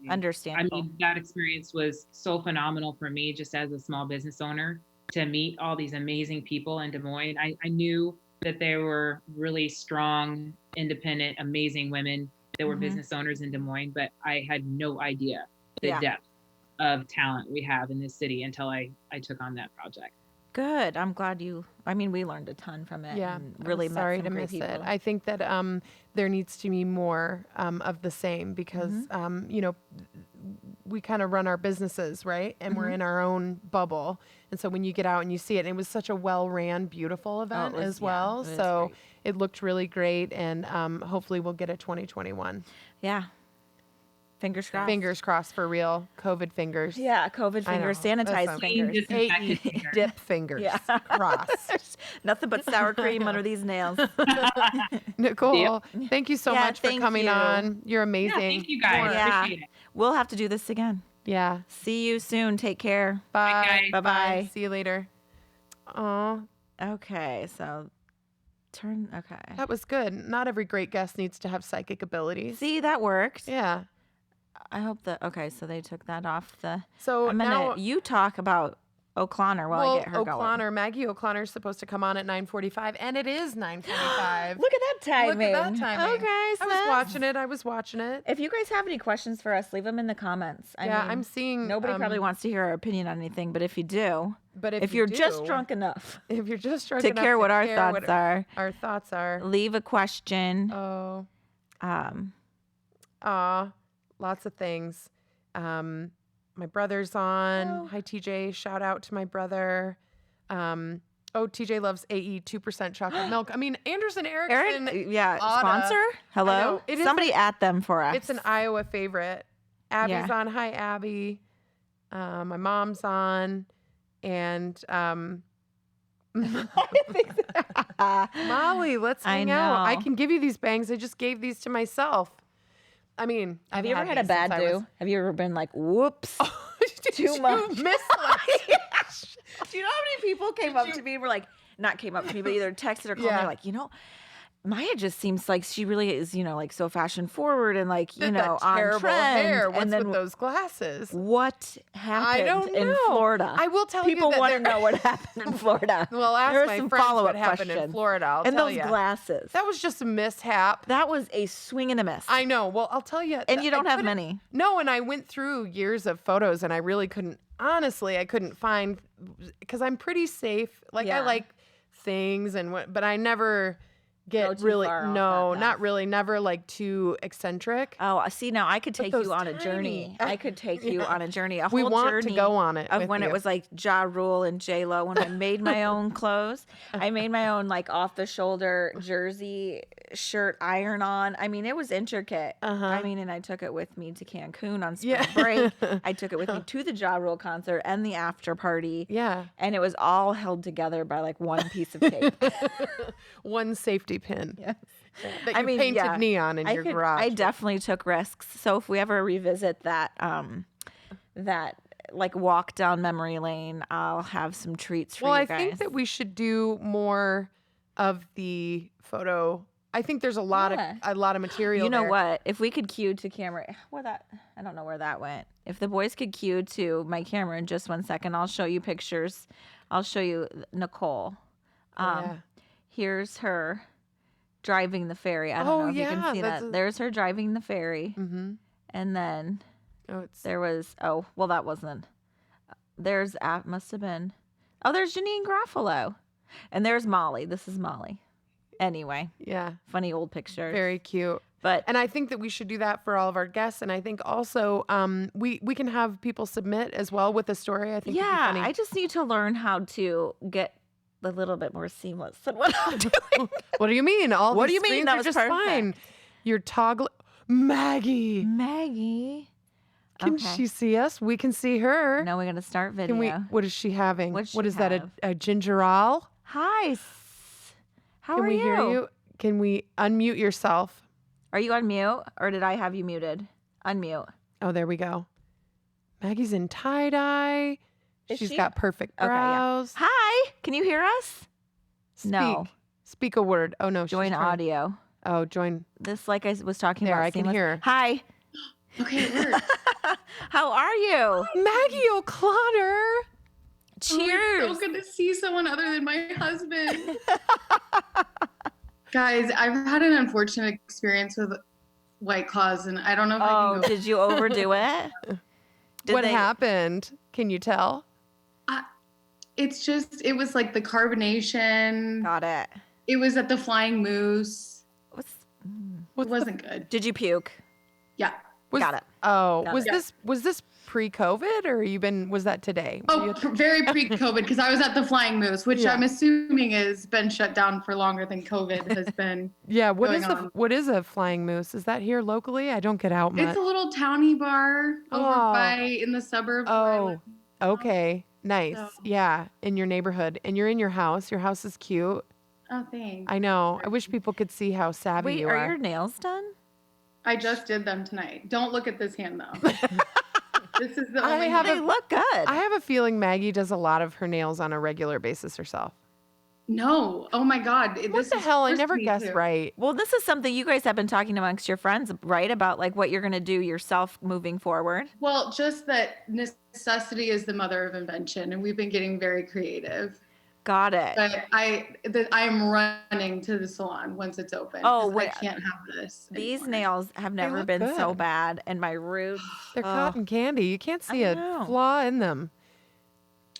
Understandable. I mean, that experience was so phenomenal for me just as a small business owner to meet all these amazing people in Des Moines. I knew that there were really strong, independent, amazing women that were business owners in Des Moines, but I had no idea the Yeah. depth of talent we have in this city until I took on that project. Good. I'm glad we learned a ton from it. Yeah, and I'm really met sorry some to great miss people. it. I think that there needs to be more of the same because we kind of run our businesses, right? And we're in our own bubble. And so when you get out and you see it, and it was such a well-ran, beautiful event as well. it was So great. it looked really great, and hopefully we'll get a 2021. Yeah. Fingers crossed. Fingers crossed for real. COVID fingers. Yeah, COVID I fingers, know. sanitized Listen. fingers. Disinfected fingers. Dip fingers. Yeah. Cross. Nothing but sour cream under these nails. Nicole, thank you so Yeah, much for thank coming you. on. You're Yeah, amazing. thank you guys. Yeah. Appreciate it. We'll have to do this again. Yeah. See you soon. Take care. Bye. guys. Bye-bye. See you later. Oh, Okay, so okay. that was good. Not every great guest needs to have psychic abilities. See, that worked. Yeah. I hope okay, so they took that off the. So now, You talk about O'Connor while I get her O'Connor, Maggie O'Connor is supposed to come on at 9:45, and it is 9:45. going. Look at that timing. Look at that timing. Okay, I was watching it. If you guys have any questions for us, leave them in the comments. I'm seeing Nobody probably wants to hear our opinion on anything, but if you do, But if you you're just do, drunk enough if you're just drunk to enough care what our care thoughts what are, our thoughts are. leave a question. Oh. Um, Lots of things. My brother's on. Oh. Hi, TJ. Shout out to my brother. TJ loves AE 2% chocolate milk. I mean, Anderson Erickson. oughta. sponsor. I Hello, know. It is somebody at them for us. It's an Iowa favorite. Abby's Yeah. on. Hi, Abby. My mom's on. And Molly, let's I hang out. I know. can give you these bangs. I just gave these to myself. I mean, Have I've you ever had a these bad since I do? was- Have you ever been like, whoops? Did Too you much. miss one? Do you know how many people came up to me and were like, not came up to me, but either texted or called Yeah. me like, Maya just seems like she really is, like so fashion forward and like, That on terrible trend. hair. What's and then with those glasses? what happened I don't know. in Florida? I will tell you People that want to there- know what happened in Florida. Well, ask There are my some friends follow-up what happened in questions. Florida. I'll And tell those you. glasses. That was just a mishap. That was a swing and a miss. I know. Well, I'll tell you. And you don't have couldn't- many. No, and I went through years of photos, and I really couldn't. Honestly, I couldn't find because I'm pretty safe. Like I Yeah. like things but I never Go get too really far off no, that not path. really, never like too eccentric. Oh, see, now I could take those you on a journey. tiny- I could take you Yeah. on a journey. A We whole want journey to go on it of with when you. it was like Ja Rule and J Lo. When I made my own clothes, I made my own like off the shoulder jersey shirt iron on. I mean, it was intricate. I mean, and I took it with me to Cancun on spring Yeah. break. I took it with me to the Ja Rule concert and the after party. Yeah, And it was all held together by like one piece of tape. one safety pin Yes. that you painted neon in your garage. I definitely took risks. So if we ever revisit that, that like walk down memory lane, I'll have some treats for Well, you I guys. think that we should do more of the photo. I think there's a lot Yeah. of material. You know there. what? If we could cue to camera, I don't know where that went. If the boys could cue to my camera in just 1 second, I'll show you pictures. I'll show you Nicole. Yeah. Here's her driving the ferry. I don't Oh, know if you yeah, can see that's that. a- There's her driving the ferry. Mm-hmm. And then Oh, it's there was, that wasn't. There's, must have been. Oh, there's Janine Garofalo. And there's Molly. This is Molly. Anyway, yeah, funny old picture. very cute. But And I think that we should do that for all of our guests. And I think also we can have people submit as well with a story. I think it'd be yeah, funny. I just need to learn how to get a little bit more seamless than what I'm doing. What do you mean? All What these do you mean? screens That are was just perfect. fine. You're toggling. Maggie, Maggie. can Okay. she see us? We can see her. Now we're going to start video. Can we? What is she having? What'd What she is that? have? A ginger ale? Hi. How Can are we you? hear you? Can we unmute yourself? Are you on mute or did I have you muted? Unmute. Oh, there we go. Maggie's in tie dye. Is She's she? got perfect Okay, yeah. brows. Hi. Can you hear us? Speak. No. Speak a word. Oh no. she's Join trying- audio. Oh, join. This, like I was talking There, about. I can seamless- hear. Hi. Okay, it worked. How are you? Maggie O'Connor. Cheers. Oh, it's so good to see someone other than my husband. Guys, I've had an unfortunate experience White Claws, and I don't know if I Oh, can go. did you overdo it? What happened? Can you tell? It's just, it was like the carbonation. Got it. It was at the Flying Moose. What's, It wasn't good. did you puke? Yeah. Got it. Oh, Got was it. this pre-COVID or was that today? Were Oh, you- very pre-COVID, because I was at the Flying Moose, which Yeah. I'm assuming has been shut down for longer than COVID has been. yeah. going on. What is a Flying Moose? Is that here locally? I don't get out much. It's a little towny bar over in the suburbs. where I live. Okay. Nice. So- Yeah, in your neighborhood, and you're in your house. Your house is cute. Oh, thanks. I know. I wish people could see how savvy Wait, you are are. your nails done? I just did them tonight. Don't look at this hand though. This is the I only have They hand. look good. I have a feeling Maggie does a lot of her nails on a regular basis herself. No. Oh my God. What the hell? I never guessed right. Well, this is something you guys have been talking amongst your friends, right? About like what you're going to do yourself moving forward. Well, just that necessity is the mother of invention, and we've been getting very creative. Got it. But I'm running to the salon once it's open. Oh, 'cause wait. I can't have this. These anymore. nails have never look been so good. bad, and my roots. They're Ugh. cotton candy. You can't see I a know. flaw in them.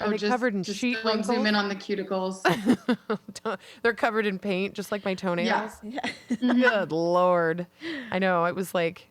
Are they covered in just sheet don't zoom wrinkles? in on the cuticles. They're covered in paint, just like my toenails. Yeah. Good Lord. I know. It was like,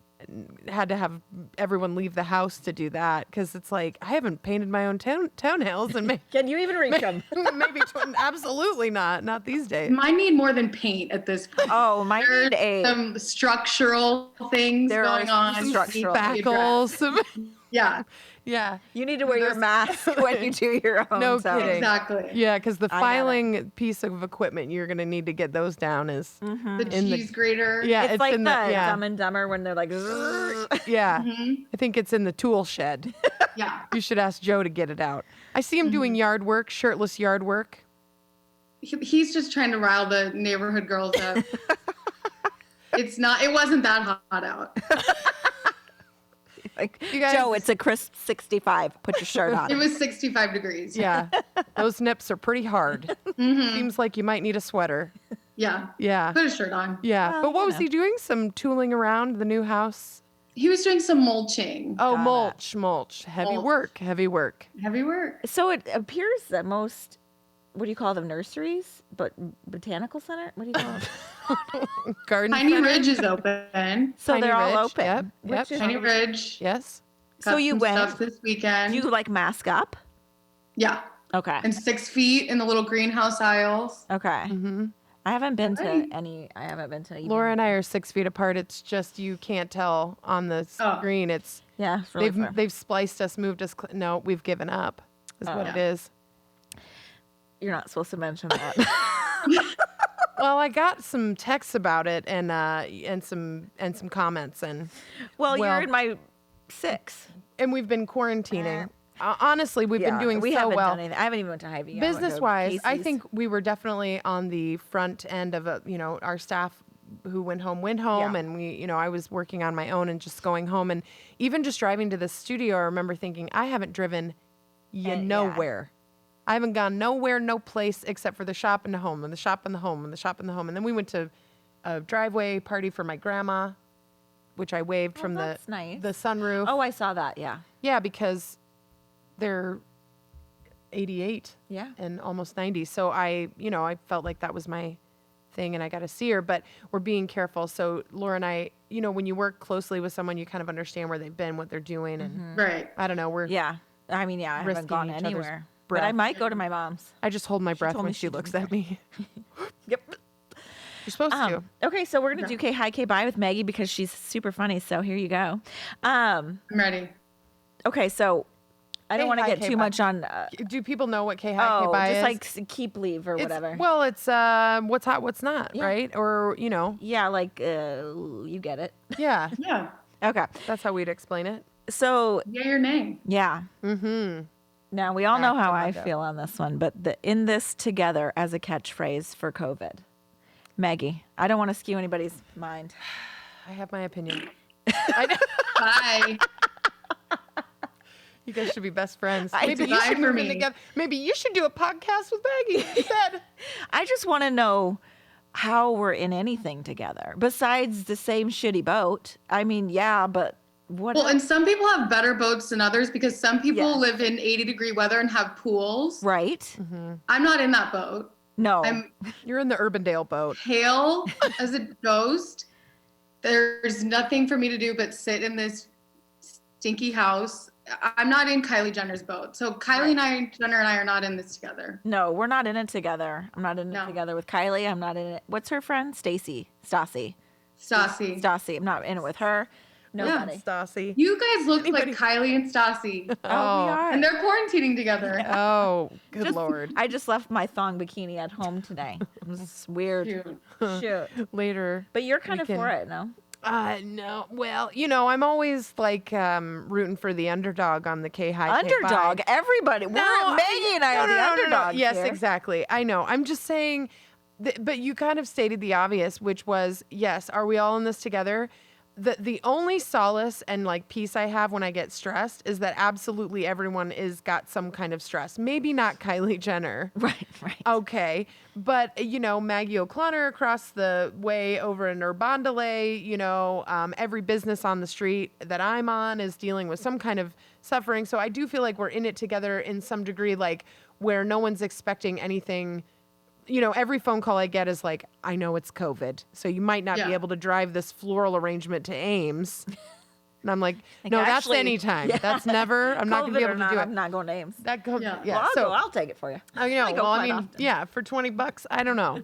had to have everyone leave the house to do that because it's like, I haven't painted my own toenails and Can you even reach them? maybe absolutely not these days. Mine need more than paint at this point. Oh, my There's need a. some structural things There are going on. some structural- that need to be addressed. Spackles. Yeah, Yeah. You need to wear your mask when you do your own. No so- kidding. exactly. Yeah, because the I got it. filing piece of equipment you're going to need to get those down is, The In the- cheese grater. yeah, It's like in the yeah. Dumb and Dumber when they're like. "Zzz." Yeah. Mhm. I think it's in the tool shed. Yeah. You should ask Joe to get it out. I see him doing yard work, shirtless yard work. He's just trying to rile the neighborhood girls up. It wasn't that hot out. Like, You guys- Joe, it's a crisp 65. Put your shirt on. It was 65 degrees. Yeah. Those nips are pretty hard. Seems like you might need a sweater. Yeah. Yeah. Put a shirt on. Yeah. Well, But what you was know. he doing? Some tooling around the new house? He was doing some mulching. Oh, Got it. mulch. Heavy Mulch. work. Heavy work. Heavy work. So it appears that most, what do you call them, nurseries? But botanical center? What do you call them? Garden Tiny center? Ridge is open. So Tiny they're all Ridge, open. yep, which yep. is- Tiny Ridge. Yes. So Got you some went- stuff this weekend. Do you like mask up? Yeah. Okay. And 6 feet in the little greenhouse aisles. Okay. hmm I haven't been Right. to any. I haven't been to. Even, Laura and I are 6 feet apart. It's just you can't tell on the Oh. screen. It's Yeah, it's really far. they've spliced us, moved us. No, we've given up. Is Oh. what it Yeah. is. You're not supposed to mention that. Well, I got some texts about it and some comments well, Well- you're in my 6. and we've been quarantining. Honestly, we've been doing we so haven't well. done anything. I haven't even went to Hy-Vee. I went to Business wise, I Casey's. think we were definitely on the front end of our staff who went home, Yeah. and we, I was working on my own and just going home. And even just driving to the studio, I remember thinking, I haven't driven Yeah. nowhere. I haven't gone nowhere, no place except for the shop and the home and the shop and the home and the shop and the home. And then we went to a driveway party for my grandma, which I waved from that's nice. the sunroof. Oh, I saw that. Yeah. Yeah, because they're 88 Yeah. and almost 90. So I felt like that was my thing and I got to see her, but we're being careful. So Laura and I, when you work closely with someone, you kind of understand where they've been, what they're doing. And Right. I don't know, Yeah. I mean, yeah, I haven't Risking gone each other's anywhere. But I breath. might go to my mom's. I just hold my breath told when me she she looks didn't at me. Yep. You're supposed to. Okay, so we're gonna do K Hi K Bye with Maggie because she's super funny. So here you go. I'm ready. Okay, so I don't K want to hi, get K too bye. much on. Do people know what K hi K Oh, bye just is? like keep leave or It's- whatever. Well, it's what's hot, what's not, Yeah. right? Or Yeah, like you get it. yeah, Yeah. Okay, that's how we'd explain it. so Yeah, your name. yeah. Mm-hmm. Now we all know Back how to I Margo. feel on this one, but in this together as a catchphrase for COVID, Maggie. I don't want to skew anybody's mind. I have my opinion. I know. Bye. You guys should be best friends. I Maybe do. you Bye should for move in me. together. Maybe you should do a podcast with Maggie instead. I just want to know. how we're in anything together besides the same shitty boat. I mean, yeah, but what? Well, and some people have better boats than others because some people Yes. live in 80-degree weather and have pools. Right? I'm not in that boat. No. I'm You're in the Urbandale boat. pale as a ghost. There's nothing for me to do but sit in this stinky house. I'm not in Kylie Jenner's boat. So Jenner and I are not in this together. No, we're not in it together. I'm not in it No. together with Kylie. I'm not in it. What's her friend? Stassi. Stassi. I'm not in it with her. Nobody. Stassi. You guys look like Kylie and Stassi. Oh, we are. And they're quarantining together. Oh, good Lord. I just left my thong bikini at home today. It was weird. Cute. Shoot. Later. But you're kind We of can- for it, no? No. Well, I'm always like rooting for the underdog on the K-High. Underdog. Everybody. Maggie and I are the underdogs. Yes, here. exactly. I know. I'm just saying, but you kind of stated the obvious, which was, yes, are we all in this together? The only solace and like peace I have when I get stressed is that absolutely everyone is got some kind of stress. Maybe not Kylie Jenner. Right. Okay. But, Maggie O'Connor across the way over in Urbandale, every business on the street that I'm on is dealing with some kind of suffering. So I do feel like we're in it together in some degree, like where no one's expecting anything. Every phone call I get is like, I know it's COVID, so you might not be able to drive this floral arrangement to Ames. And I'm like, no, that's anytime. yeah. That's never. I'm not going to be able to do it. I'm not going to Ames. That goes, Yeah. Well, I'll take it for you. I know. go Well, I quite mean, often. yeah, for $20, I don't know.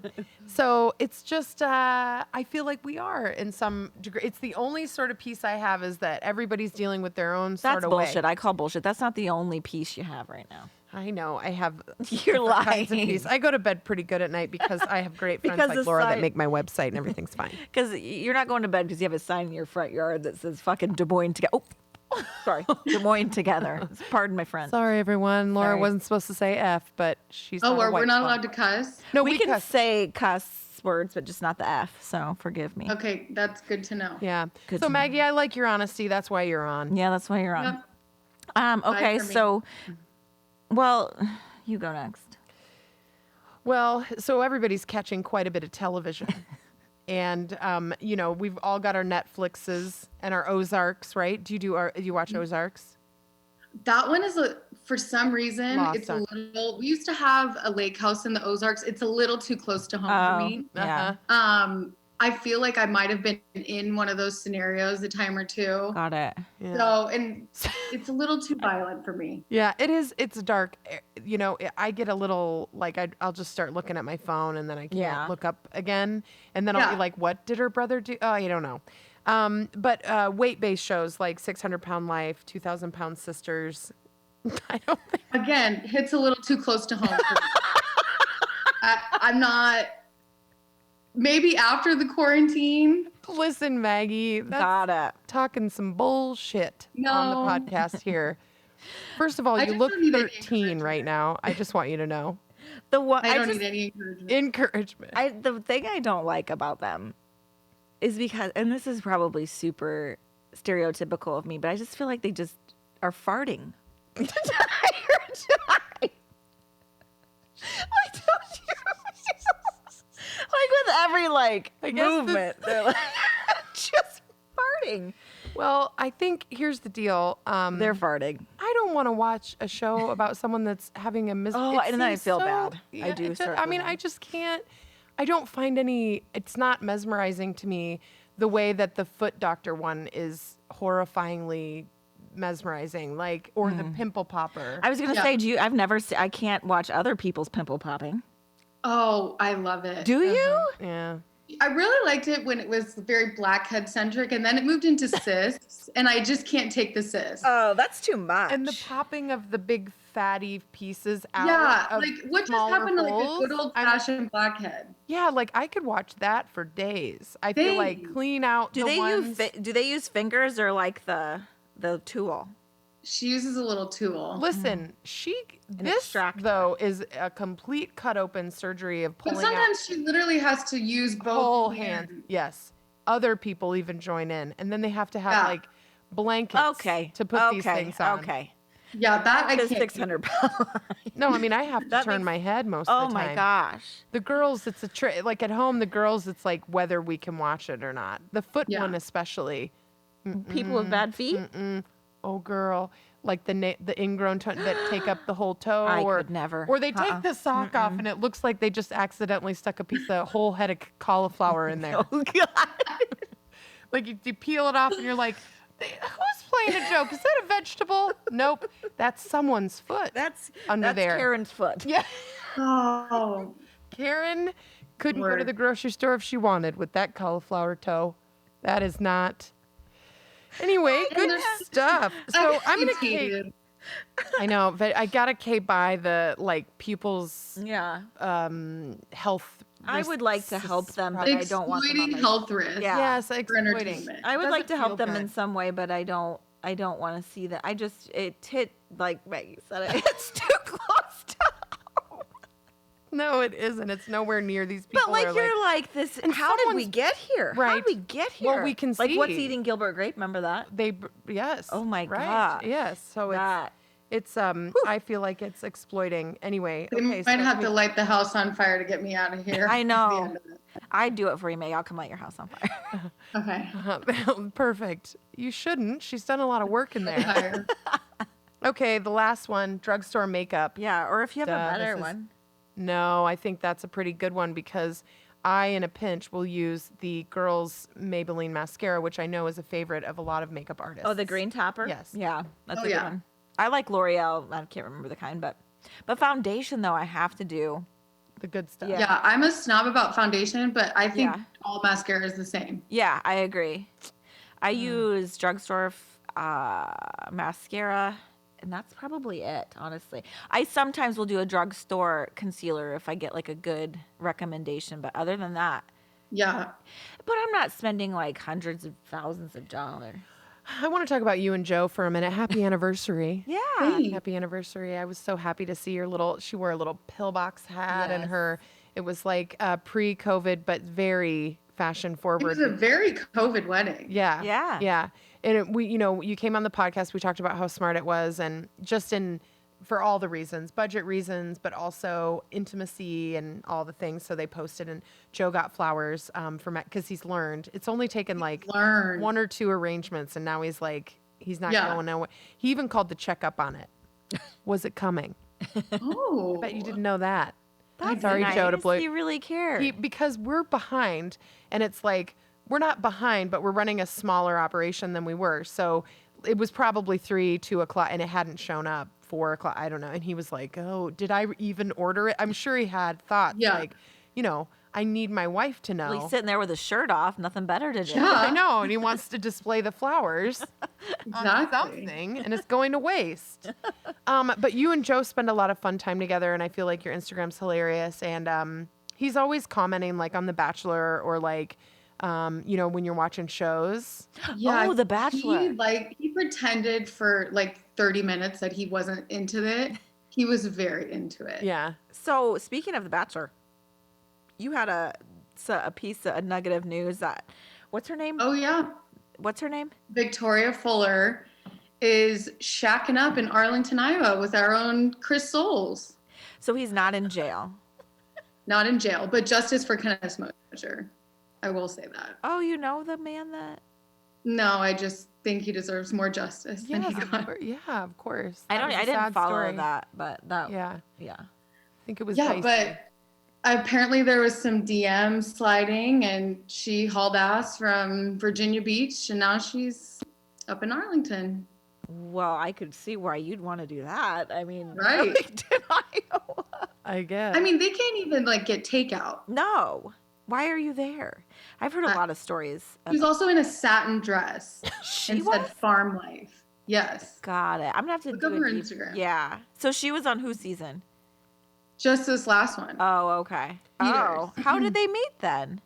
So it's just, I feel like we are in some degree. It's the only sort of piece I have is that everybody's dealing with their own sort That's of bullshit. way. I call bullshit. That's not the only piece you have right now. I know. I have. You're different kinds of lying. peace. I go to bed pretty good at night because I have great friends Because like the Laura that sign- make my website and everything's fine. Because you're not going to bed because you have a sign in your front yard that says fucking Des Moines together. Oh, sorry. Des Moines together. Pardon my friend. Sorry, everyone. Laura Sorry. wasn't supposed to say F, but she's. Oh, not a we're white not claw. allowed to cuss? No, we can cuss. say cuss words, but just not the F. So forgive me. Okay, that's good to know. Yeah. Good So to know. Maggie, I like your honesty. That's why you're on. Yeah, that's why you're on. Yep. Okay, for me. so, well, you go next. Well, so everybody's catching quite a bit of television. And we've all got our Netflixes and our Ozarks, right? Do you watch Ozarks? That one is for some reason, Lost it's a on- little, we used to have a lake house in the Ozarks. It's a little too close to home for me. Yeah. Uh-huh. I feel like I might have been in one of those scenarios a time or two. Got it. Yeah. So, and it's a little too violent for me. Yeah, it is. It's dark. I get a little like I'll just start looking at my phone and then I can't Yeah. look up again. And then I'll be Yeah. like, what did her brother do? Oh, I don't know. But weight-based shows like 600-Pound Life, 2,000-Pound Sisters. I don't think. Again, hits a little too close to home for me. I'm not, maybe after the quarantine. Listen, Maggie, that's Got it. talking some bullshit on No. the podcast here. First of all, I you just look don't need any 13 right now. I just want you to know. The one I don't just, need any encouragement. Encouragement. the thing I don't like about them is because, and this is probably super stereotypical of me, but I just feel like they just are farting. the entire time. I told you. Like with every I guess movement, they're like just farting. Well, I think here's the deal. They're farting. I don't want to watch a show about someone that's having a Oh, and then I feel bad. I do it start I mean, feeling I just can't. I don't find it's not mesmerizing to me the way that the Foot Doctor one is horrifyingly mesmerizing, or the pimple popper. I was gonna Yeah. say, I've never I can't watch other people's pimple popping. Oh, I love it. Do you? Yeah. I really liked it when it was very blackhead centric, and then it moved into cysts, and I just can't take the cysts. Oh, that's too much. And the popping of the big fatty pieces out Yeah, of like what just smaller happened to like a holes. good old fashioned blackhead? Yeah, I could watch that for days. I feel like Days. clean out do the they ones. do they use fingers or like the tool? She uses a little tool. Listen, this extractor. though is a complete cut open surgery of But pulling out sometimes she literally has to use both whole hands. hands. Yes, other people even join in, and then they have to have Yeah. blankets Okay. to put these things on. Okay. Yeah, that I The can't. 600-pound line. No, I mean I have to That turn makes- my head most Oh of the time. my gosh. The girls, it's a trick. Like at home, the girls, it's like whether we can watch it or not. The foot Yeah. one especially. People with bad feet? Oh, girl, like the ingrown toe that take up the whole toe, I or could never. or they take the sock off and it looks like they just accidentally stuck a whole head of cauliflower in there. Oh god. Like you peel it off and you're like, who's playing a joke? Is that a vegetable? Nope, that's someone's foot. That's Under there. Karen's foot. Yeah. Oh, Karen couldn't go to Word. the grocery store if she wanted with that cauliflower toe. That is not. Anyway, good there's- stuff. So I'm gonna amputated. I know, but I gotta buy the like pupils Yeah. health. I would like to help them, but I don't want them on Exploiting my health risk Yeah. Yes, for exploiting. entertainment. I would like to Doesn't help feel them good. in some way, but I don't want to see that. It hit, like Maggie said, it's too close to home. No, it isn't. It's nowhere near these people. But like are you're like this. And How did we someone's- get here? How Right. did we get here? Well, we can like what's see. eating Gilbert Grape. Remember that? yes. Oh my right. gosh. Yes. So That. it's I feel like it's exploiting. Anyway, They okay. might have to light the house on fire to get me out of here. I at the know. end of it. I'd do it for you, May. I'll come light your house on fire. Okay. Perfect. You shouldn't. She's done a lot of work in there. Fire. Okay, the last one, drugstore makeup. Yeah, or if you have Duh, a better this is- one. No, I think that's a pretty good one because I, in a pinch, will use the girls' Maybelline mascara, which I know is a favorite of a lot of makeup artists. Oh, the green topper? Yes. Yeah, that's Oh, a good yeah. one. I like L'Oreal. I can't remember the kind, but foundation though I have to do. The good stuff. Yeah. Yeah, I'm a snob about foundation, but I think Yeah. all mascara is the same. Yeah, I agree. I use drugstore mascara, and that's probably it, honestly. I sometimes will do a drugstore concealer if I get like a good recommendation, but other than that, Yeah. but I'm not spending like hundreds of thousands of dollars. I want to talk about you and Joe for a minute. Happy anniversary. Yeah. Hey. Happy anniversary. I was so happy to see she wore a little pillbox hat and Yes. it was like pre-COVID, but very fashion It forward. was a very COVID wedding. Yeah. Yeah. Yeah. And you came on the podcast, we talked about how smart it was and just for all the reasons, budget reasons, but also intimacy and all the things. So they posted and Joe got flowers because he's learned. It's only taken like Learn. one or two arrangements and now he's not Yeah. going nowhere. He even called to check up on it. Was it coming? Oh. Bet you didn't know that. That's Sorry, nice. Joe, to blow. You really care. Because we're behind, and it's like we're not behind, but we're running a smaller operation than we were. So it was probably 2 o'clock, and it hadn't shown up 4 o'clock. I don't know. And he was like, "Oh, did I even order it?" I'm sure he had thoughts Yeah. like, I need my wife to know. Well, he's sitting there with his shirt off, nothing better to do. Yeah. I know, and he wants to display the flowers on Exactly. something, and it's going to waste. But you and Joe spend a lot of fun time together, and I feel like your Instagram's hilarious. And he's always commenting like on The Bachelor or like, when you're watching shows. Yeah, Oh, The Bachelor. He pretended for like 30 minutes that he wasn't into it. He was very into it. Yeah. So speaking of The Bachelor, you had a nugget of news that what's her name? Oh yeah. What's her name? Victoria Fuller is shacking up in Arlington, Iowa with our own Chris Soules. So he's not in jail. Not in jail, but justice for Kenneth Mosher. I will say that. Oh, you know the man that No, I just think he deserves more justice than he Yes, got. of course. I That don't. was a I didn't sad follow story. that, but that. Yeah. Yeah. I think it was Yeah, dicey. but apparently there was some DM sliding and she hauled ass from Virginia Beach and now she's up in Arlington. Well, I could see why you'd want to do that. I mean, Right. Arlington, Iowa. I guess. I mean, they can't even like get takeout. No. Why are you there? I've heard a lot of stories. She was also in a satin dress She and was. said farm life. Yes. Got it. I'm gonna have to Look do up a her deep- Instagram. Yeah. So she was on whose season? Just this last one. Oh, okay. Peters. Oh, how did they meet then?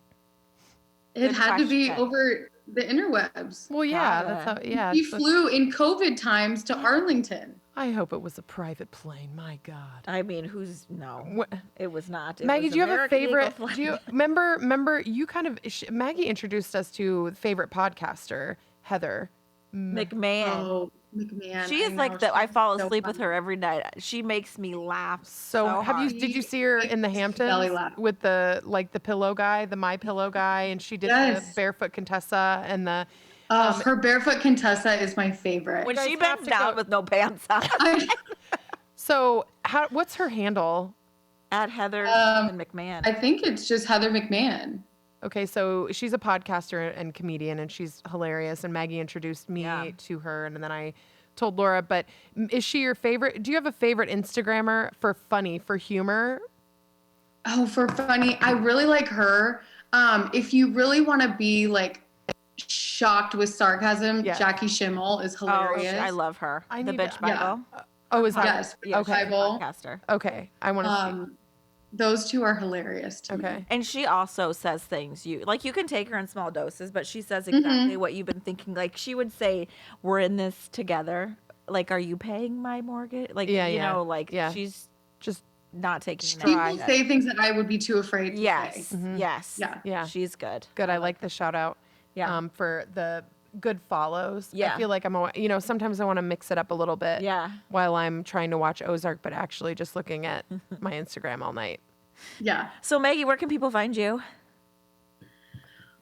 It good had to be question. over the interwebs. well, yeah, Got that's how. Yeah. He so- flew in COVID times to Arlington. I hope it was a private plane. My God. I mean, who's no? What? It was not. It Maggie, was do you have a American Eagle favorite? Flight. Do you remember? You kind of Maggie introduced us to favorite podcaster Heather. McMahon? Oh, McMahon. She I is like know, the. I she's fall so asleep with funny. her every night. She makes me laugh So hard. did you see her in the Belly Hamptons laugh. with the pillow guy, the My Pillow guy, and she did the Yes. barefoot Contessa and the Her barefoot Contessa is my favorite. When guys she have bends to down go- with no pants on. So what's her handle? At Heather and McMahon. I think it's just Heather McMahon. Okay, so she's a podcaster and comedian, and she's hilarious. And Maggie introduced me Yeah. to her, and then I told Laura. But is she your favorite? Do you have a favorite Instagrammer for funny, for humor? Oh, for funny, I really like her. If you really want to be like shocked with sarcasm, Yes. Jackie Schimmel is hilarious. I love her. I The need Bitch to- Bible. Oh, is that Yes, Yeah, okay? she's a podcaster. Okay, I want to Those two are hilarious to see. me. Okay, And she also says things you can take her in small doses, but she says exactly what you've been thinking. Like she would say, "We're in this together." Like, "Are you paying my mortgage?" Like, she's just not taking She it. will say things that I would be too afraid to Yes, say. yes, Yeah. She's good. good. I like the shout out. Yeah. For the good follows. Yeah. I feel like sometimes I want to mix it up a little bit. Yeah. While I'm trying to watch Ozark, but actually just looking at my Instagram all night. Yeah. So Maggie, where can people find you?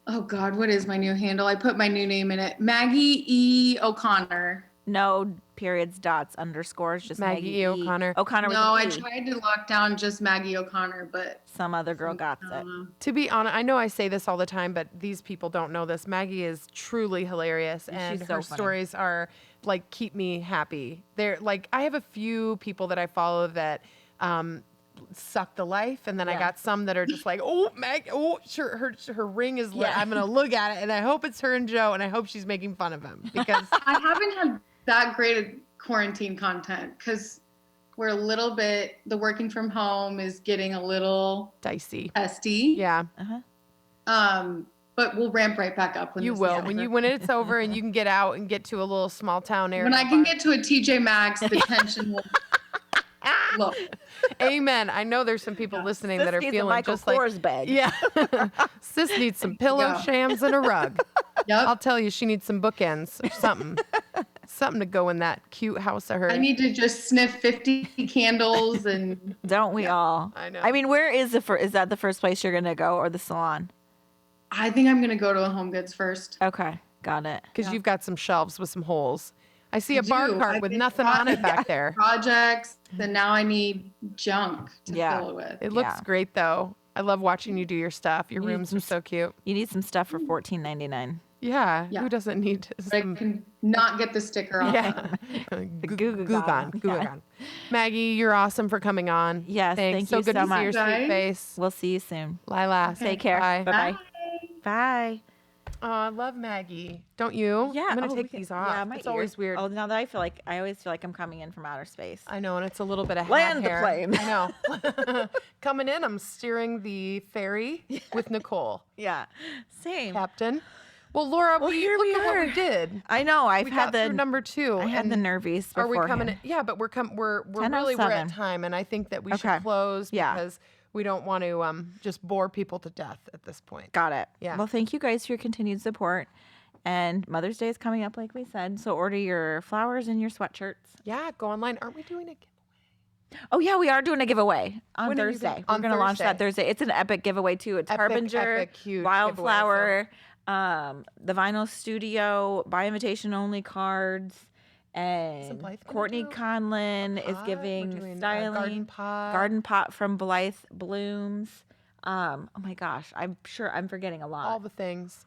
Oh God, what is my new handle? I put my new name in it. Maggie E. O'Connor. No periods, dots, underscores, just Maggie E. O'Connor. O'Connor with No, an I E. tried to lock down just Maggie O'Connor, but Some other girl got I it. don't know. To be honest, I know I say this all the time, but these people don't know this. Maggie is truly hilarious, and She's so her funny. stories are like keep me happy. They're like I have a few people that I follow that suck the life, and then I Yeah. got some that are just like, oh, sure, her ring is lit. Yeah. I'm gonna look at it, and I hope it's her and Joe, and I hope she's making fun of him because I haven't had that great of quarantine content because we're a little bit, the working from home is getting a little dicey. testy. Yeah, But we'll ramp right back up when you this will is when over. when it's over and you can get out and get to a little small town area. When I can get to a TJ Maxx, the tension will low. Amen. I know there's some people listening that are Sis needs a feeling Michael just like Kors bag. yeah. Sis needs some pillow Yeah. shams and a rug. Yep. I'll tell you, she needs some bookends or something. Something to go in that cute house of hers. I need to just sniff 50 candles and Don't we all? I know. I mean, where is is that the first place you're gonna go, or the salon? I think I'm gonna go to a Home Goods first. Okay, got it. Because you've got some shelves with some holes. I see a I bar do. cart I with think nothing on it back there. Projects, then now I need junk to Yeah. fill it with. It looks Yeah. great though. I love watching you do your stuff. Your You need rooms some are so cute. You need some stuff for $14.99. Yeah. Yeah. Who doesn't need I some? can not get the sticker off. Yeah. Goo Goo Gone. Gone. Goo Yeah. Gone. Maggie, you're awesome for coming on. Yes, Thanks. thank so you good so to see your much. sweet Guys. face. We'll see you soon. Lila. Take care. Bye. Bye-bye. Bye. Oh, I love Maggie. Don't you? Yeah, I'm gonna oh, take we can- these off. Yeah, my it's always ears. weird. Oh, now that I always feel like I'm coming in from outer space. I know, and it's a little bit of Land the hair. plane. I know. Coming in, I'm steering the ferry with Nicole, Yeah, same. Captain. Well, Laura, here look we at what are. we did. I know. I've We had got the through number 2. I had the and nervies. Are we coming? beforehand. Yeah, but we're really we're 10:07. at time, and I think that we Okay. should close Yeah. because we don't want to just bore people to death at this point. Got it. Yeah. Well, thank you guys for your continued support. And Mother's Day is coming up, like we said. So order your flowers and your sweatshirts. Yeah, go online. Aren't we doing it? Oh yeah, we are doing a giveaway on When are you Thursday. gonna- We're on going to launch that Thursday. Thursday. It's an epic giveaway too. It's Epic, Harbinger, epic, huge Wildflower, the Vinyl Studio, by invitation only cards, and Blythe gonna Courtney do Conlin is Pot? We're giving doing, styling. garden pot. From Blythe Blooms. Oh my gosh, I'm sure I'm forgetting a lot. All the things.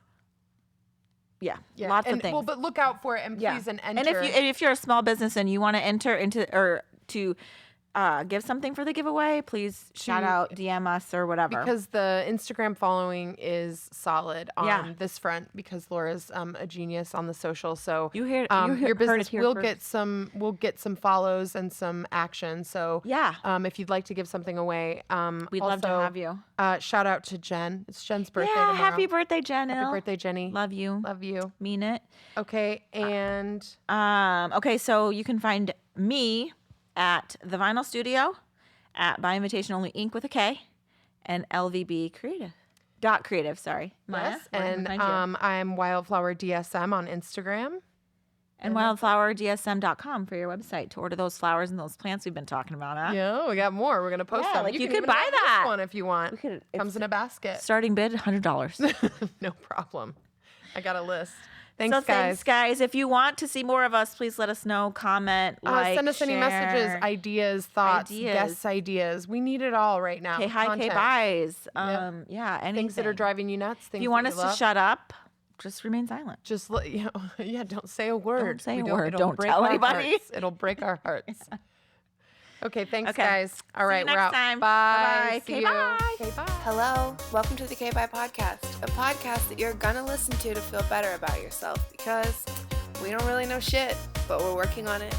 Yeah, Yeah, lots and, of things. Well, but look out for it, and Yeah. please and enter. And if you're a small business and you want to enter into or to give something for the giveaway, please shout out, DM us or whatever. because the Instagram following is solid on Yeah. this front because Laura's a genius on the social. So You hear- your heard it business here will first. we'll get some follows and some action. So Yeah. if you'd like to give something away, We'd love to also, have you. Shout out to Jen. It's Jen's birthday Yeah, tomorrow. happy birthday, Jen. Happy birthday, Jenny. Love you. Love you. Mean it. Okay, and Okay, so you can find me at the Vinyl Studio, at By Invitation Only Inc. with a K, and LVB Creative. Sorry. Maya, yes, where can and we find you? I'm Wildflower DSM on Instagram. And wildflowerdsm.com for your website to order those flowers and those plants we've been talking about. Huh? Yeah, we got more. We're gonna post them. like you can could even buy have this that. one if you want. Comes in a basket. Starting bid $100. No problem. I got a list. Thanks, guys. If you want to see more of us, please let us know. Comment, send us any share. messages, ideas, thoughts, guest ideas. We need it all right now. Okay, hi, Content. buys. Yeah, anything. Things that are driving you nuts. Things if you want that us you to love. shut up, just remain silent. Just don't say a word. Don't say a We word. It'll Don't break tell our anybody. hearts. It'll break our hearts. Okay, thanks, guys. All See right, you we're next out. time. Bye. Bye-bye. See Okay, you. bye. Okay, bye. Hello, welcome to the K-Bye Podcast, a podcast that you're gonna listen to feel better about yourself because we don't really know shit, but we're working on it.